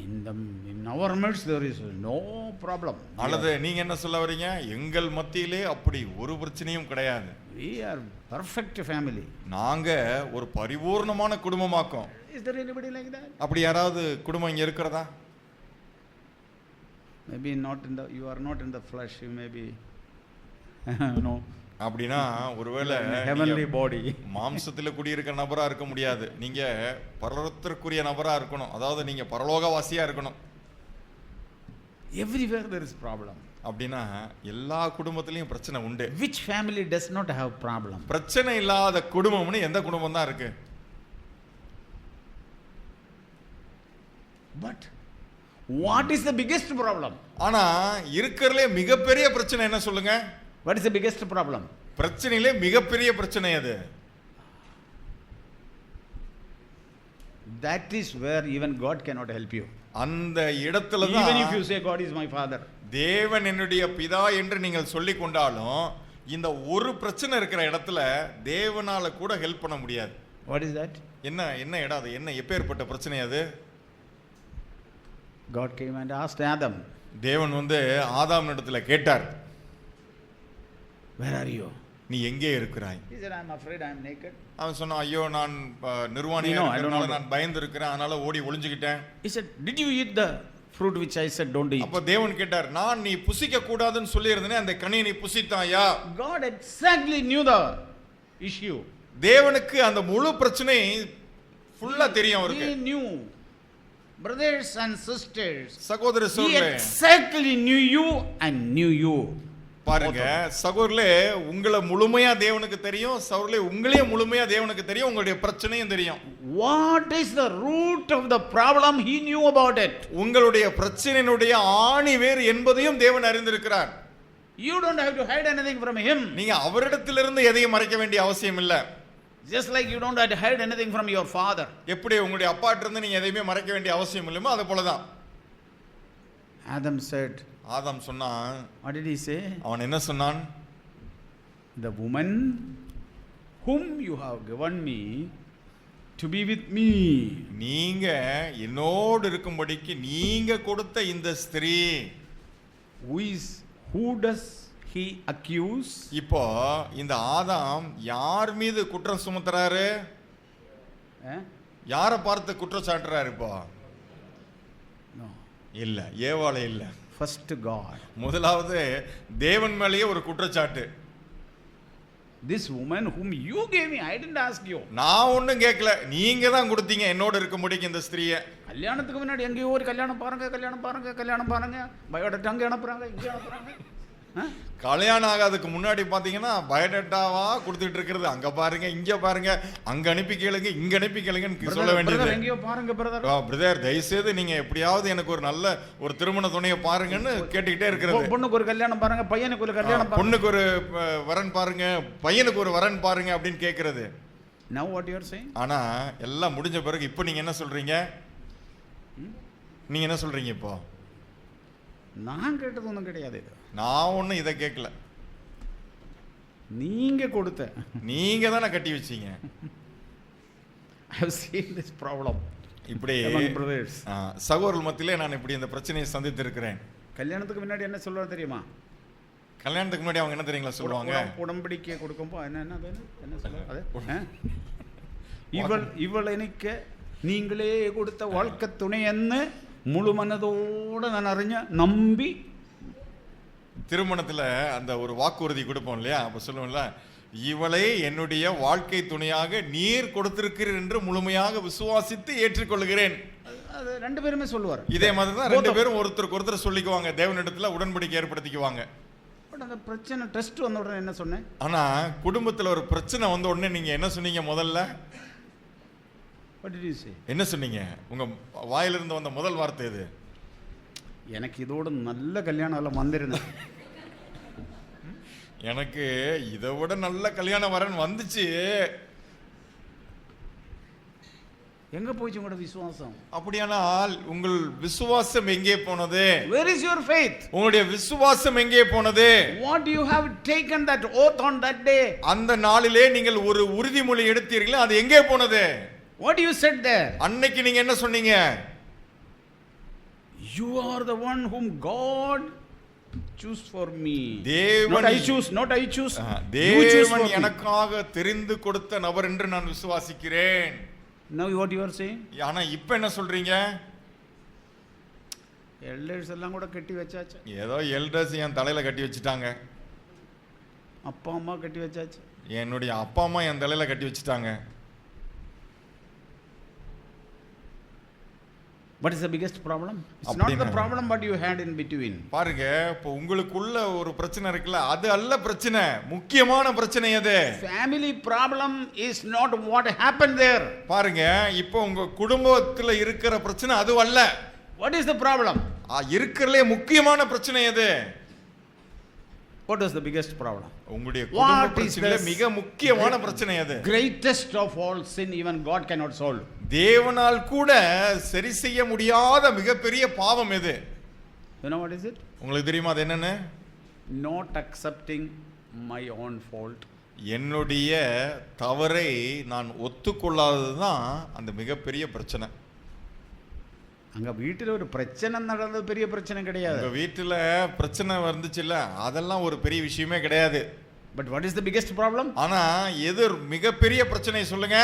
in our midst there is no problem. அல்லது நீங்க என்ன சொல்ல வரீங்க? எங்கள் மத்தியிலே அப்படி ஒரு பிரச்சனையும் கிடையாது, We are perfect family. நாங்க ஒரு பரிபூர்ணமான குடும்பமாக்கும். Is there anybody like that? அப்படி யாராவது குடும்பம் இங்க இருக்கிறதா? Maybe you are not in the flesh, you may be no, அப்படின்னா ஒருவேளை heavenly body. மாம்சத்தில் குடியிருக்கிற நபரா இருக்க முடியாது, நீங்க பரலோகத்திற்குரிய நபரா இருக்கணும், அதாவது நீங்க பரலோகவாசியா இருக்கணும். Everywhere there is problem. அப்படின்னா எல்லா குடும்பத்திலையும் பிரச்சனை உண்டு. Which family does not have problem? பிரச்சனை இல்லாத குடும்பம்னு எந்த குடும்பம் தான் இருக்கு? But what is the biggest problem? ஆனா இருக்கிறதுலே மிகப்பெரிய பிரச்சனை என்ன சொல்லுங்க? What is the biggest problem? பிரச்சனையிலே மிகப்பெரிய பிரச்சனை அது. That is where even God cannot help you. அந்த இடத்துல தான் Even if you say God is my father, தேவன் என்னுடைய பிதா என்று நீங்கள் சொல்லிக் கொண்டாலும் இந்த ஒரு பிரச்சனை இருக்கிற இடத்துல தேவனால கூட ஹெல்ப் பண்ண முடியாது. what is that? என்ன இடம் அது? என்ன எப்பேற்பட்ட பிரச்சனை அது? God came and asked Adam, தேவன் வந்து ஆதாம் இடத்துல கேட்டார், Where are you? நீ எங்கே இருக்கிறாய்? He said, I'm afraid I'm naked. அவன் சொன்னான், ஐயோ நான் நிர்வாணியா I don't இருக்கிறதுனால know. நான் பயந்து இருக்கிறேன், அதனால ஓடி ஒளிஞ்சுக்கிட்டேன். He said, did you eat the fruit which I said don't eat? அப்ப தேவன் கேட்டார், நான் நீ புசிக்க கூடாதுன்னு சொல்லி இருந்தேனே அந்த கனியை நீ புசித்தாயா? God exactly knew the issue. தேவனுக்கு அந்த முழு பிரச்சனை ஃபுல்லா தெரியும் அவருக்கு. He knew. Brothers and sisters, சகோதர he சகோதரர்களே, exactly knew you and knew you. பாருங்க சகோதரர்களே, உங்களை முழுமையா தேவனுக்கு தெரியும், சகோதரர்களே உங்களையும் முழுமையா தேவனுக்கு தெரியும், உங்களுடைய பிரச்சனையும் தெரியும். What is the root of the problem? He knew about it. உங்களுடைய பிரச்சனையினுடைய ஆணி வேர் என்பதையும் தேவன் அறிந்திருக்கிறார். You don't have to hide anything from him. நீங்க அவரிடத்திலிருந்து எதையும் மறைக்க வேண்டிய அவசியம் இல்ல. Just like you don't have to hide anything from your father. எப்படி உங்களுடைய அப்பாட்ட இருந்து நீங்க எதையுமே மறைக்க வேண்டிய அவசியம் இல்லையோ அது போலதான். Adam said, ஆதாம் சொன்னான், what did he say? அவன் என்ன சொன்னான்? The woman whom you have given me to be with me. நீங்க என்னோடு இருக்கும்படிக்கு நீங்க கொடுத்த இந்த ஸ்திரீ. Who does he accuse? இப்போ இந்த ஆதாம் யார் மீது குற்றம் சுமத்துறாரு? யாரை பார்த்து குற்றம் சாட்டுறாரு? இப்போ No. இல்ல, ஏவாளை இல்ல. First God. முதலாவது தேவன் மேலேயே ஒரு குற்றச்சாட்டு. This woman whom you gave me, I didn't ask you. நான் ஒண்ணும் கேட்கல, நீங்க தான் கொடுத்தீங்க என்னோட இருக்கும்படிக்கு இந்த ஸ்திரீயை. கல்யாணத்துக்கு முன்னாடி எங்கேயோ ஒரு கல்யாணம் பாருங்க பயோடேட்டா அங்கே அனுப்புறாங்க, இங்கே அனுப்புறாங்க. கல்யாணம் ஆகாதுக்கு முன்னாடி பாத்தீங்கன்னா பயோடேட்டாவா கொடுத்துட்டு இருக்கிறது. அங்க பாருங்க, இங்க பாருங்க, அங்க அனுப்பி கேளுங்க, இங்க அனுப்பி கேளுங்கன்னு சொல்ல வேண்டியது. எங்கேயோ பாருங்க பிரதர். பிரதர் தயவுசெய்து நீங்க எப்படியாவது எனக்கு ஒரு நல்ல ஒரு திருமண துணையை பாருங்கன்னு கேட்டுக்கிட்டே இருக்கிறது. பொண்ணுக்கு ஒரு கல்யாணம் பாருங்க, பையனுக்கு ஒரு கல்யாணம் பாருங்க, பொண்ணுக்கு ஒரு வரன் பாருங்க, பையனுக்கு ஒரு வரன் பாருங்க அப்படின்னு கேட்கறது. Now what you are saying? ஆனா எல்லாம் முடிஞ்ச பிறகு இப்போ நீங்க என்ன சொல்றீங்க? நீங்க என்ன சொல்றீங்க இப்போ? நான் கேட்டது ஒன்றும் கிடையாது. நான் ஒன்றும் இதை கேட்கல, நீங்க கொடுத்த, நீங்க தானே கட்டி வச்சீங்க. I have seen this problem. இப்படி சகோதரர்கள் மத்தியிலே நான் இப்படி இந்த பிரச்சனையை சந்தித்து இருக்கிறேன். கல்யாணத்துக்கு முன்னாடி என்ன சொல்லுவாங்க தெரியுமா? கல்யாணத்துக்கு முன்னாடி அவங்க என்ன தெரியுங்களா சொல்லுவாங்க? உடன்படிக்கை கொடுக்கும்போது என்ன சொல்லுவாங்க? இவள் எனக்கு நீங்களே கொடுத்த வாழ்க்கை துணைன்னு முழு மனதோடு நான் அறிஞ்ச நம்பி. திருமணத்துல அந்த ஒரு வாக்குறுதி கொடுப்போம் இல்லையா, அப்ப சொல்லுவோம்ல, இவளை என்னுடைய வாழ்க்கை துணையாக நீர் கொடுத்திருக்கிறீர் என்று முழுமையாக விசுவாசித்து ஏற்றுக்கொள்கிறேன். அது ரெண்டு பேருமே சொல்லுவார். இதே மாதிரி தான் ரெண்டு பேரும் ஒருத்தருக்கு ஒருத்தர் சொல்லிக்குவாங்க, தேவனிடத்துல உடன்படிக்கை ஏற்படுத்திக்குவாங்க. பட் அந்த பிரச்சனை டெஸ்ட் வந்த உடனே என்ன சொன்னேன்? ஆனா குடும்பத்துல ஒரு பிரச்சனை வந்த உடனே நீங்க என்ன சொன்னீங்க முதல்ல? What did you say? என்ன சொன்னீங்க? உங்க வாயிலிருந்து வந்த முதல் வார்த்தை எது? எனக்கு இதோட நல்ல கல்யாணம் எல்லாம் வந்திருந்தேன். எனக்கு இதை விட நல்ல கல்யாண வரன் வந்துச்சு. எங்க போச்சு உங்களோட விசுவாசம்? அப்படியானால் உங்கள் விசுவாசம் எங்கே போனது? Where is your faith? உங்களுடைய விசுவாசம் எங்கே போனது? What you have taken that oath on that day? அந்த நாளிலே நீங்கள் ஒரு உறுதிமொழி எடுத்தீர்களே, அது எங்கே போனது? What you said there? அன்னைக்கு நீங்க என்ன சொன்னீங்க? You are the one whom God choose for me. தேவன் not I choose. தேவன் எனக்காக தெரிந்து கொடுத்த நபர் என்று நான் விசுவாசிக்கிறேன். Now what you are saying? ஆனா இப்போ என்ன சொல்றீங்க? எல்டர்ஸ் எல்லாம் கூட கட்டி வச்சாச்சு. ஏதோ எல்டர்ஸ் என் தலையில கட்டி வச்சுட்டாங்க, அப்பா அம்மா கட்டி வச்சாச்சு, என்னுடைய அப்பா அம்மா என் தலையில கட்டி வச்சுட்டாங்க. What is the biggest problem? It's not the problem what you had in between. பாருங்க, இப்போ உங்களுக்குள்ள ஒரு பிரச்சனை இருக்குல்ல, அது அல்ல பிரச்சனை. முக்கியமான பிரச்சனை எது? Family problem is not what happened there. பாருங்க, இப்போ உங்க குடும்பத்துல இருக்கிற பிரச்சனை அது அல்ல. What is the problem? இருக்கிறதுலே முக்கியமான பிரச்சனை எது? What is the biggest problem? உங்களுடைய குடும்ப பிரச்சனையில மிக முக்கியமான பிரச்சனை எது? Greatest of all sin even God cannot solve. தேவனால் கூட சரி செய்ய முடியாத மிகப்பெரிய பாவம் எது? You know what is it? உங்களுக்கு தெரியுமா அது என்னன்னு? Not accepting my own fault. என்னுடைய தவறை நான் ஒத்துக்கொள்ளாததுதான் அந்த மிகப்பெரிய பிரச்சனை. அங்க வீட்டில் ஒரு பிரச்சனை நடந்தது பெரிய பிரச்சனை கிடையாது. உங்க வீட்டில் பிரச்சனை வந்துச்சுல்ல, அதெல்லாம் ஒரு பெரிய விஷயமே கிடையாது. But what is the biggest problem? ஆனா எது மிகப்பெரிய பிரச்சனை சொல்லுங்க?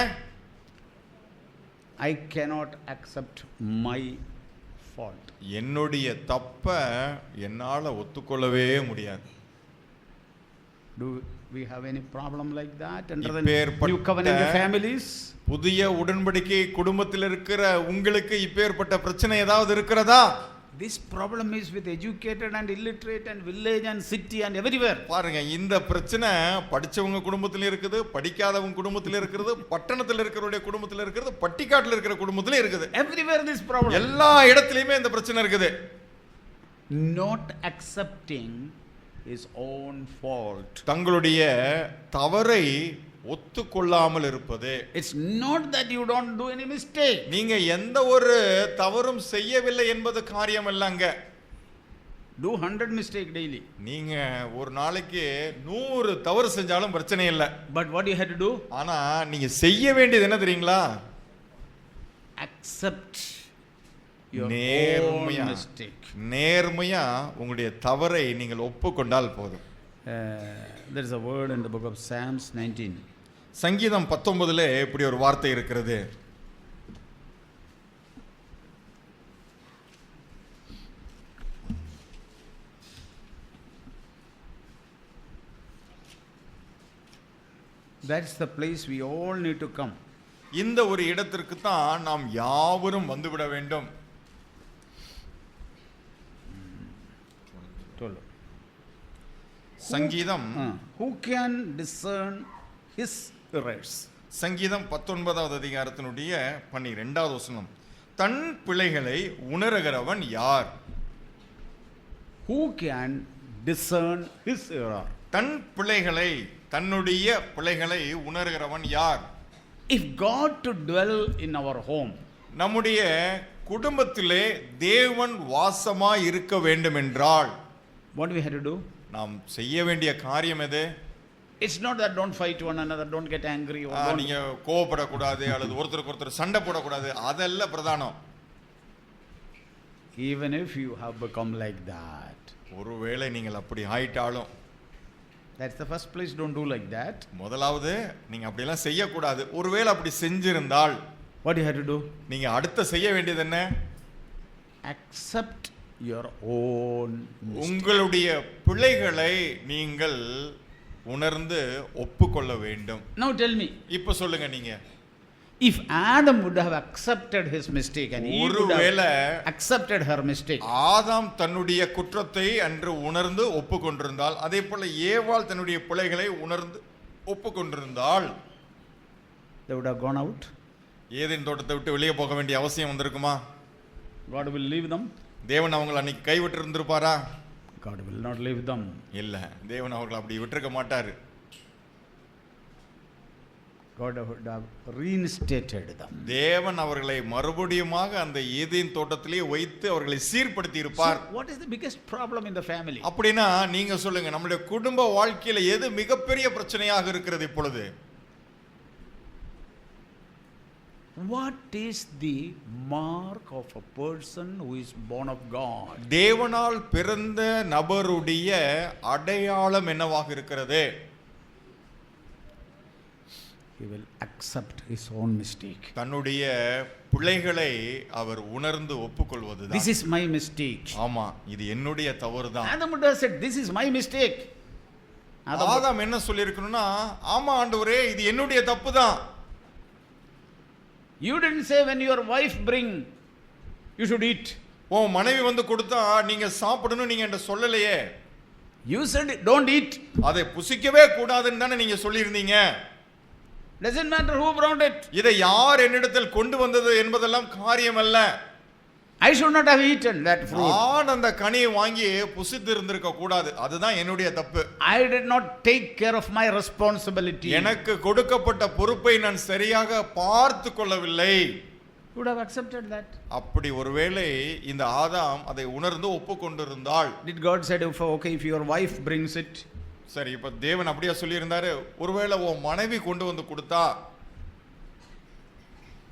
I cannot accept my fault. என்னுடைய தப்ப என்னால ஒத்துக்கொள்ளவே முடியாது. Do we have any problem like that under the இப்பேற்பட்ட new covenant families? புதிய உடன்படிக்கை குடும்பத்தில் இருக்கிற உங்களுக்கு இப்பேற்பட்ட பிரச்சனை ஏதாவது இருக்கிறதா? This problem is with educated and illiterate and village and city and everywhere. பாருங்க, இந்த பிரச்சனை படிச்சவங்க குடும்பத்துல இருக்குது, படிக்காதவங்க குடும்பத்துல இருக்குது, பட்டணத்துல இருக்கிறவருடைய குடும்பத்துல இருக்குது, பட்டிக்காட்டுல இருக்கிற குடும்பத்துல இருக்குது. Everywhere this problem. எல்லா இடத்துலயுமே இந்த பிரச்சனை இருக்குது. Not accepting his own fault. தங்களுடைய தவறை ஒத்துக்கொள்ளாமல் இருப்பது. It's not that you don't do any mistake. நீங்க எந்த ஒரு தவறும் செய்யவில்லை என்பது காரியம் இல்லங்க. Do 100 mistake daily. நீங்க ஒரு நாளைக்கு 100 தவறு செஞ்சாலும் பிரச்சனை இல்லை. But what you had to do? ஆனா நீங்க செய்ய வேண்டியது என்ன தெரியுங்களா? Accept your own mistake. நேர்மையா உங்களுடைய தவறை நீங்கள் ஒப்புக்கொண்டால் போதும். There is a word in the book of Psalms 19. சங்கீதம் 19 இப்படி ஒரு வார்த்தை இருக்கிறது. That's the place we all need to come. இந்த ஒரு இடத்திற்கு தான் நாம் யாவரும் வந்துவிட வேண்டும். சங்கீதம் Who can discern his errors? சங்கீதம் 19வது அதிகாரத்தினுடைய 12வது வசனம். தன் பிழைகளை உணர்கிறவன் யார்? Who can discern his error? தன் பிழைகளை, தன்னுடைய பிழைகளை உணர்கிறவன் யார்? If God to dwell in our home, நம்முடைய குடும்பத்திலே தேவன் வாசமாய் இருக்க வேண்டும் என்றால் what we have to do? நாம் செய்ய வேண்டிய காரியம் எது? It's not that don't fight one another, don't get angry or don't. நீங்க கோபப்படக்கூடாது அல்லது ஒருத்தருக்கு ஒருத்தர் சண்டை போடக்கூடாது, அதெல்லாம் பிரதானம். Even if you have become like that, ஒருவேளை நீங்கள் அப்படி ஆயிட்டாலும், that's the first place, don't do like that. முதலாவது நீங்க அப்படி எல்லாம் செய்யக்கூடாது. ஒருவேளை அப்படி செஞ்சிருந்தால் What you have to do? நீங்க அடுத்து செய்ய வேண்டியது என்ன? Accept your own mistake. உங்களுடைய பிழைகளை நீங்கள் உணர்ந்து ஒப்புக்கொள்ள வேண்டும். Now tell me, இப்ப சொல்லுங்க, நீங்க if Adam would have accepted his mistake and Eve would ஒருவேளை have accepted her mistake, ஆதாம் தன்னுடைய குற்றத்தை அன்று உணர்ந்து ஒப்புக்கொண்டிருந்தால், அதே போல ஏவாள் தன்னுடைய பிழைகளை உணர்ந்து ஒப்புக்கொண்டிருந்தால், they would have gone out. Eden தோட்டத்தை விட்டு வெளியே போக வேண்டிய அவசியம் வந்திருக்குமா? God will leave them. தேவன் அவங்களை அன்னைக்கு கைவிட்டு இருந்திருப்பாரா? God will not leave them. இல்ல, தேவன் அவர்களை அப்படி விட்டுருக்க மாட்டாரு. God would have reinstated them. தேவன் அவர்களை மறுபடியுமாக அந்த ஏதேன் தோட்டத்திலே வைத்து அவர்களை சீர்படுத்தி இருப்பார். So, what is the biggest problem in the family? அப்படின்னா நீங்க சொல்லுங்க, நம்முடைய குடும்ப வாழ்க்கையில எது மிகப்பெரிய பிரச்சனையாக இருக்கிறது இப்பொழுது? What is the mark of a person who is born of God? தேவனால் பிறந்த நபருடைய அடையாளம் என்னவாக இருக்கிறது? He will accept his own mistake. தன்னுடைய பிழைகளை அவர் உணர்ந்து ஒப்புக்கொள்வதுதான். This is my mistake. ஆமா, இது என்னுடைய தவறுதான். Adam would have said, this is my mistake. ஆதாம் என்ன சொல்லி இருக்கணும்னா, ஆமா ஆண்டவரே, இது என்னுடைய தப்பு தான். You didn't say when your wife bring, you should eat. உன் மனைவி வந்து கொடுத்தா நீங்க சாப்பிடணும் நீங்க என்கிட்ட சொல்லலையே. You said don't eat. அதை புசிக்கவே கூடாதுன்னு தானே நீங்க சொல்லியிருந்தீங்க. Doesn't matter who brought it. இதை யார் என்னிடத்தில் கொண்டு வந்தது என்பதெல்லாம் காரியம் அல்ல. I should not have eaten that fruit. நான் அந்த கனியை வாங்கி புசித்து இருந்திருக்க கூடாது. அதுதான் என்னுடைய தப்பு. I did not take care of my responsibility. எனக்கு கொடுக்கப்பட்ட பொறுப்பை நான் சரியாக பார்த்து கொள்ளவில்லை. You would have accepted that. அப்படி ஒருவேளை இந்த ஆதாம் அதை உணர்ந்து ஒப்புக்கொண்டிருந்தால், Did God said, okay, if your wife brings it, சரி, இப்ப தேவன் அப்படியே சொல்லியிருந்தாரு, ஒருவேளை உன் மனைவி கொண்டு வந்து கொடுத்தா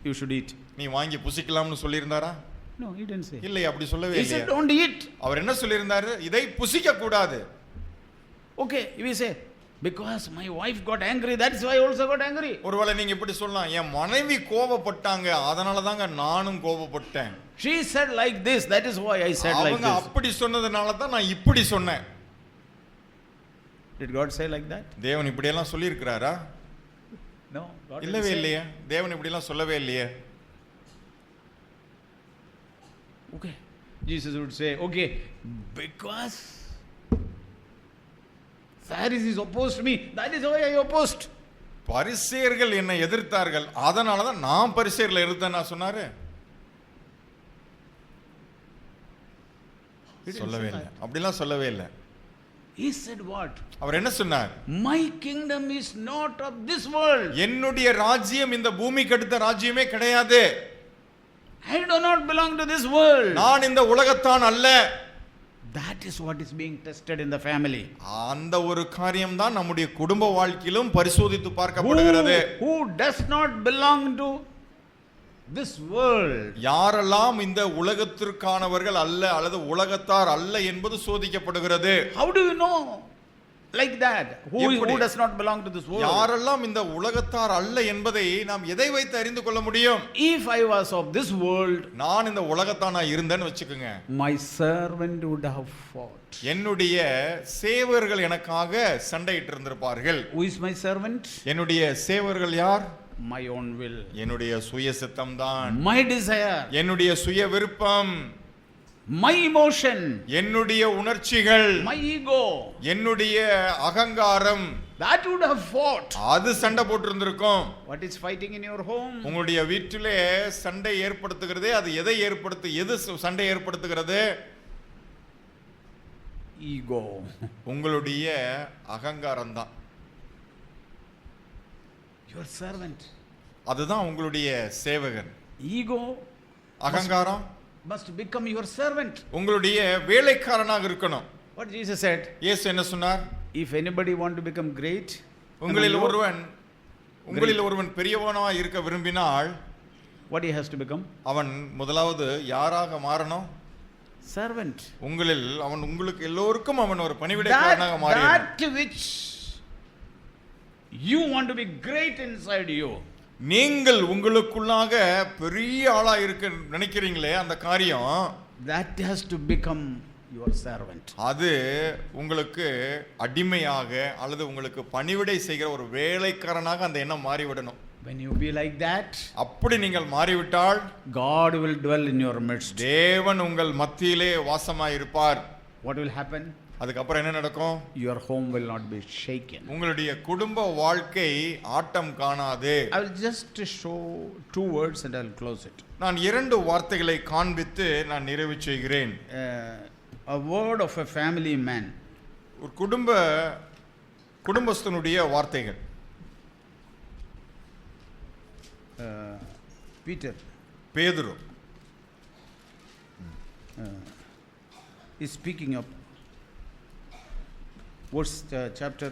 you should eat? நீ வாங்கி புசிக்கலாம்னு சொல்லியிருந்தாரா? No, he didn't say. இல்லை, அப்படி சொல்லவே He இல்லை. said don't eat. அவர் என்ன சொல்லியிருந்தாரு? இதை புசிக்க கூடாது. Okay, we say, Because my wife got angry, that's why I also got angry. ஒருவேளை நீங்க இப்படி சொல்லலாம், என் மனைவி கோபப்பட்டாங்க அதனால தாங்க நானும் கோபப்பட்டேன். She said like this, that is why I said like அவங்க this. அப்படி சொன்னதனால தான் நான் இப்படி சொன்னேன். Did God say like that? தேவன் இப்படி எல்லாம் சொல்லி இருக்கிறாரா? No, God இல்லவே didn't say. இல்லையே. தேவன் இப்படி எல்லாம் சொல்லவே இல்லையே. Okay. Jesus would say, okay, because Pharisees opposed me, that is why I opposed. பரிசேயர்கள் என்னை எதிர்த்தார்கள் அதனால தான் நான் பரிசேயர்களை எதிர்த்தேன் நான் சொன்னாரு. சொல்லவே இல்லை, அப்படிலாம் சொல்லவே இல்லை. He said what? அவர் என்ன சொன்னார்? My kingdom is not of this world. என்னுடைய ராஜ்யம் இந்த பூமிக்கு அடுத்த ராஜ்யமே கிடையாது. I do not belong to this world. நான் இந்த உலகத்தான் அல்ல. That is what is being tested in the family. அந்த ஒரு காரியம் தான் நம்முடைய குடும்ப வாழ்க்கையிலும் பரிசோதித்து பார்க்கப்படுகிறது. Who does not belong to this world? யாரெல்லாம் இந்த உலகத்திற்கானவர்கள் அல்ல அல்லது உலகத்தார் அல்ல என்பது சோதிக்கப்படுகிறது. How do you know like that? Who does not belong to this world? யாரெல்லாம் இந்த உலகத்தார் அல்ல என்பதை நாம் எதை வைத்து அறிந்து கொள்ள முடியும்? If I was of this world, நான் இந்த உலகத்தானா இருந்தேன்னு வெச்சுக்குங்க, my servant would have fought. என்னுடைய சேவர்கள் எனக்காக சண்டையிட்டு இருந்திருப்பார்கள். Who is my servant? என்னுடைய சேவர்கள் யார்? My own will, என்னுடைய சுய சித்தம் தான், my desire, என்னுடைய சுய விருப்பம், my emotion, என்னுடைய உணர்ச்சிகள், my ego, என்னுடைய அகங்காரம், that would have fought. அது சண்டை போட்டு இருந்திருக்கும். What is fighting in your home? உங்களுடைய வீட்டிலே சண்டை ஏற்படுத்துகிறதே அது எதை எது சண்டை ஏற்படுத்துகிறது? Ego. உங்களுடைய அகங்காரம் தான். Your servant. அதுதான் உங்களுடைய சேவகன். Ego, அகங்காரம் must become your servant. உங்களுடைய வேலைக்காரனாக இருக்கணும். What Jesus said? இயேசு என்ன சொன்னார்? If anybody want to become great, உங்களில் ஒருவன் பெரியவனாக இருக்க விரும்பினால் what he has to become? அவன் முதலாவது யாராக மாறணும்? Servant. உங்களுக்கு எல்லோருக்கும் அவன் ஒரு பணிவிடைக்காரனாக மாறணும். That which you want to be great inside you. நீங்கள் உங்களுக்குள்ளாக பெரிய ஆளா இருக்க நினைக்கிறீங்களே அந்த காரியம், that has to become your servant. அது உங்களுக்கு அடிமையாக அல்லது உங்களுக்கு பணிவிடை செய்கிற ஒரு வேலைக்காரனாக அந்த எண்ணம் மாறிவிடணும். When you be like that, அப்படி நீங்கள் மாறிவிட்டால் God will dwell in your midst. தேவன் உங்கள் மத்தியிலே வாசமாய் இருப்பார். What will happen? அதுக்கப்புறம் என்ன நடக்கும்? Your home will not be shaken. உங்களுடைய குடும்ப வாழ்க்கை ஆட்டம் காணாது. I will just show 2 words and I will close it. நான் 2 வார்த்தைகளை காண்பித்து நான் நிறைவு செய்கிறேன். A word of a family man. ஒரு குடும்பஸ்தனுடைய வார்த்தைகள். பேதுரு is speaking of what's chapter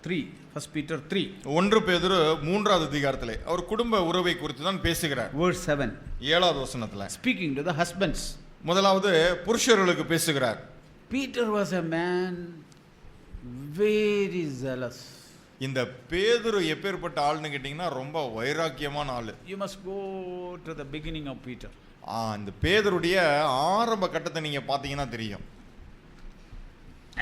3, 1 Peter 3. 1 பேதுரு 3வது அதிகாரத்திலே அவர் குடும்ப உறவை குறித்து தான் பேசுகிறார். Verse 7. 7வது வசனத்திலே speaking to the husbands. முதலாவது புருஷர்களுக்கு பேசுகிறார். Peter was a man very zealous. இந்த பேதுரு எப்பேர்ப்பட்ட ஆள்னு கேட்டிங்கன்னா ரொம்ப வைராக்கியமான ஆளு. You must go to the beginning of Peter. இந்த பேதுருடைய ஆரம்ப கட்டத்தை நீங்க பாத்தீங்கன்னா தெரியும்.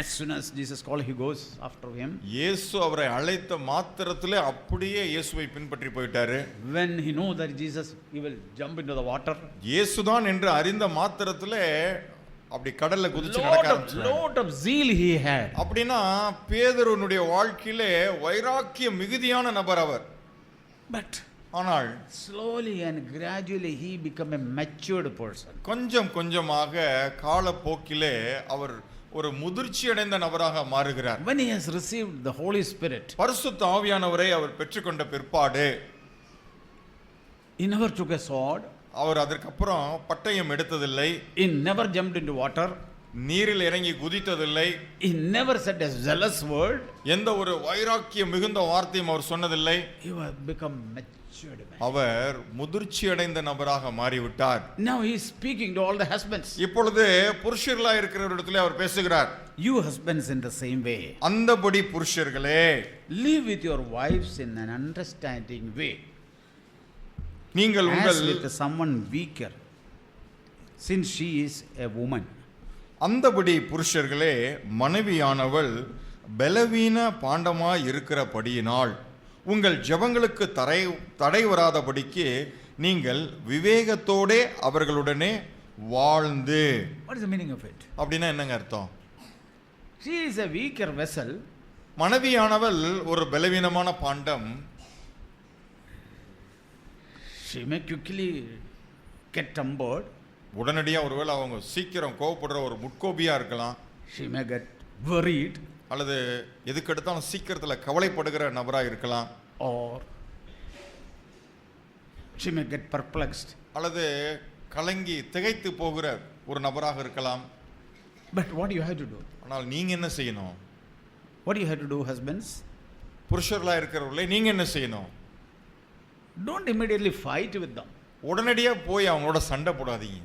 As soon as Jesus called, he goes after him. இயேசு அவரை அழைத்த மாத்திரத்திலே அப்படியே இயேசுவை பின்பற்றி போயிட்டாரு. When he knew that Jesus, he will jump into the water. இயேசுதான் என்று அறிந்த மாத்திரத்திலே அப்படி கடல்ல குதிச்சு நடக்க ஆரம்பிச்சார். Lot of zeal he had. அப்படினா பேதுருனுடைய வாழ்க்கையிலே வைராக்கியம் மிகுதியான நபர் அவர். But ஆனால் slowly and gradually he became a matured person. கொஞ்சம் கொஞ்சமாக காலப்போக்கிலே அவர் ஒரு முதிர்ச்சி அடைந்த நபராக மாறுகிறார். When he has received the Holy Spirit, பரிசுத்த ஆவியானவரை அவர் பெற்றுக்கொண்ட பிற்பாடு he never took a sword. அவர் அதற்கு அப்புறம் பட்டயம் எடுத்ததில்லை. He never jumped into water. நீரில் இறங்கி குதித்ததில்லை. He never said a zealous word. எந்த ஒரு வைராக்கியம் மிகுந்த வார்த்தையும் அவர் சொன்னதில்லை. He was become matured man. அவர் முதிர்ச்சி அடைந்த நபராக மாறிவிட்டார். Now he is speaking to all the husbands. இப்பொழுது புருஷர்களாக இருக்கிறவரிடத்திலே அவர் பேசுகிறார். You husbands in the same way. அந்தபடி புருஷர்களே, Live with your wives in an understanding way. நீங்கள் As உங்கள் with someone weaker, since she is a woman. அந்தபடி புருஷர்களே, மனைவியானவள் பலவீன பாண்டமாய் இருக்கிறபடியினால் உங்கள் ஜெபங்களுக்கு தடை வராதபடிக்கு நீங்கள் விவேகத்தோடே அவர்களுடனே வாழ்ந்து. What is the meaning of it? அப்படின்னா என்னங்க அர்த்தம்? She is a weaker vessel. மனைவியானவள் ஒரு பலவீனமான பாண்டம். She may quickly get on board. உடனடியா ஒருவேளை அவங்க சீக்கிரம் கோவப்படுற ஒரு முட்கோபியா இருக்கலாம். She may get worried. அல்லது எதுக்கெடுத்தாலும் சீக்கிரத்தில் கவலைப்படுகிற நபராக இருக்கலாம். Or she may get perplexed. அல்லது கலங்கி திகைத்து போகிற ஒரு நபராக இருக்கலாம். But what do you have to do? ஆனால் நீங்க என்ன செய்யணும்? What do you have to do, husbands? புருஷர்களாக இருக்கிறவர்களே, நீங்க என்ன செய்யணும்? Don't immediately fight with them. உடனடியா போய் அவங்களோட சண்டை போடாதீங்க.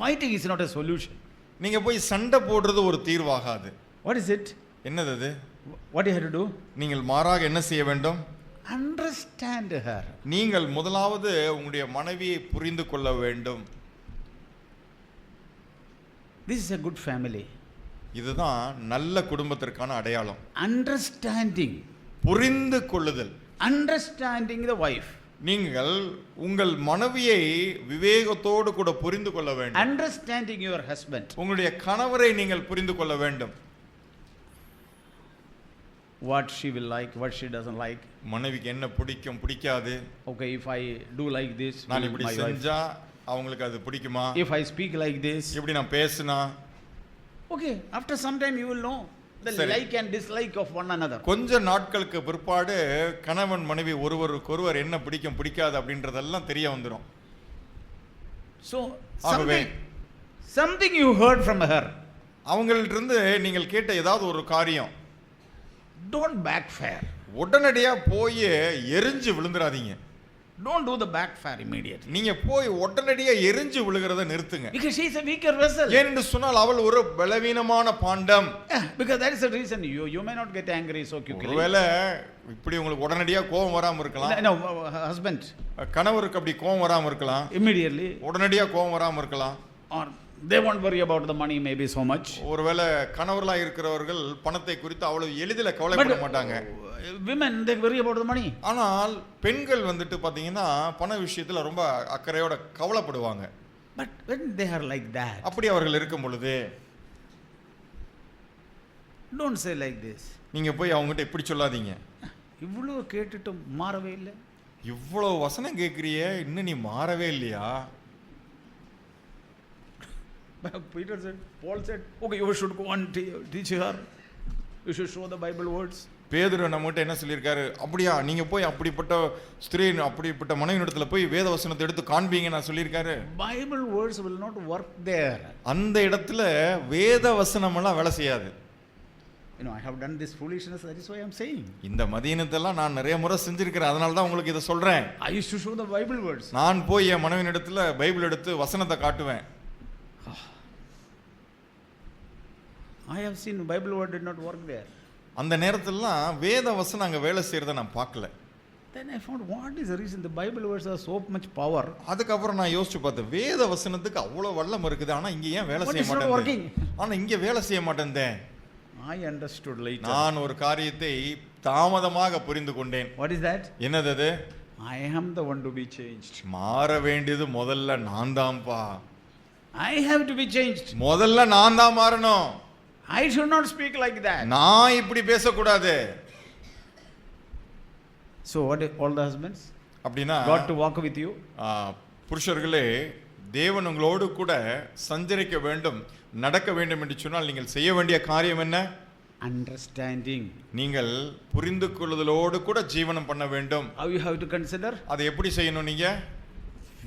Fighting is not a solution. நீங்க போய் சண்டை போடுறது ஒரு தீர்வாகாது. What is it? என்னது அது? What do you have to do? நீங்கள் மாறாக என்ன செய்ய வேண்டும்? Understand her. நீங்கள் முதலாவது உங்களுடைய மனைவியை புரிந்து கொள்ள வேண்டும். This is a good family. இதுதான் நல்ல குடும்பத்திற்கான அடையாளம். Understanding. புரிந்து கொள்ளுதல். Understanding the wife. நீங்கள் உங்கள் மனைவியை விவேகத்தோடு கூட புரிந்து கொள்ள வேண்டும். Understanding your husband. உங்களுடைய கணவரை நீங்கள் புரிந்து கொள்ள வேண்டும். What she will like, what she doesn't like. மனைவிக்கு என்ன பிடிக்கும் பிடிக்காது. Okay, if I do like this, நான் இப்படி செஞ்சா அவங்களுக்கு அது பிடிக்குமா? If I speak like this, இப்படி நான் பேசினா. okay, after some time you will know the சரி. like and dislike of one another. கொஞ்ச நாட்களுக்கு பிற்பாடு கணவன் மனைவி ஒருவருக்கொருவர் என்ன பிடிக்கும் பிடிக்காது அப்படின்றதெல்லாம் தெரிய வந்துடும். So ஆகவே something you heard from her, அவங்கள்ட்ட இருந்து நீங்கள் கேட்ட ஏதாவது ஒரு காரியம், don't backfire. உடனடியா போய் எரிஞ்சு விழுந்துடாதீங்க. Don't do the backfire immediately. நீங்க போய் உடனடியா எரிஞ்சு விழுகிறத நிறுத்துங்க. Because she is a weaker vessel. ஏனென்று சொன்னால் அவள் ஒரு பலவீனமான பாண்டம். Yeah, because that is the reason you may not get angry so quickly. ஒருவேளை இப்படி உங்களுக்கு உடனடியா கோபம் வராம இருக்கலாம். No, husband. கணவருக்கு அப்படி கோபம் வராம இருக்கலாம். Immediately. உடனடியா கோபம் வராம இருக்கலாம். Or they won't worry about the money maybe so much. ஒருவேளை கணவர்களாக இருக்கிறவர்கள் பணத்தை குறித்து அவ்வளவு எளிதில் கவலைப்பட மாட்டாங்க. Women they worry about the money. ஆனால் பெண்கள் வந்துட்டு பாத்தீங்கன்னா பண விஷயத்துல ரொம்ப அக்கறையோட கவலைப்படுவாங்க. But when they are like that, அப்படி அவர்கள் இருக்கும் பொழுது don't say like this. நீங்க போய் அவங்ககிட்ட இப்படி சொல்லாதீங்க. இவ்வளவு கேட்டுட்டு மாறவே இல்லை. இவ்வளவு வசனம் கேட்கறியே, இன்னும் நீ மாறவே இல்லையா? Peter said, Paul said, okay, you should go and teach her. You should show the Bible words. பேதுரு நம்மகிட்ட என்ன சொல்லியிருக்காரு? அப்படியா, நீங்க போய் அப்படிப்பட்ட ஸ்திரீ அப்படிப்பட்ட மனைவியிடத்துல போய் வேத வசனத்தை எடுத்து காண்பீங்க நான் சொல்லியிருக்காரு. Bible words will not work there. அந்த இடத்துல வேத வசனம் எல்லாம் வேலை செய்யாது. You know, I have done this foolishness, that is why I am saying. இந்த மதியனத்தெல்லாம் நான் நிறைய முறை செஞ்சிருக்கிறேன், அதனால தான் உங்களுக்கு இதை சொல்றேன். I used to show the Bible words. நான் போய் என் மனைவியிடத்துல பைபிள் எடுத்து வசனத்தை காட்டுவேன். I have seen Bible word did not work there. அந்த நேரத்திலலாம் வேத வசனம் அங்க வேலை செய்யறத நான் பார்க்கல. Then I found what is the reason the Bible words are so much power. அதுக்கப்புறம் நான் யோசிச்சு பார்த்தேன், வேத வசனத்துக்கு அவ்வளவு வல்லம் இருக்குது, ஆனா இங்க ஏன் வேலை செய்ய மாட்டேங்குது? ஆனா இங்க வேலை செய்ய மாட்டேங்குதே. I understood later. நான் ஒரு காரியத்தை தாமதமாக புரிந்து கொண்டேன். What is that? என்னது அது? I am the one to be changed. மாற வேண்டியது முதல்ல நான் தான்ப்பா. I have to be changed. முதல்ல நான் தான் மாறணும். I should not speak like that. நான் இப்படி பேசக்கூடாது. So what all the husbands? அப்படின்னா God to walk with you. புருஷர்களே, தேவன் உங்களோடு கூட சஞ்சரிக்க வேண்டும், நடக்க வேண்டும் என்று சொன்னால் நீங்கள் செய்ய வேண்டிய காரியம் என்ன? Understanding. நீங்கள் புரிந்து கொள்ளுதலோடு கூட ஜீவனம் பண்ண வேண்டும். How you have to consider? அதை எப்படி செய்யணும்? நீங்க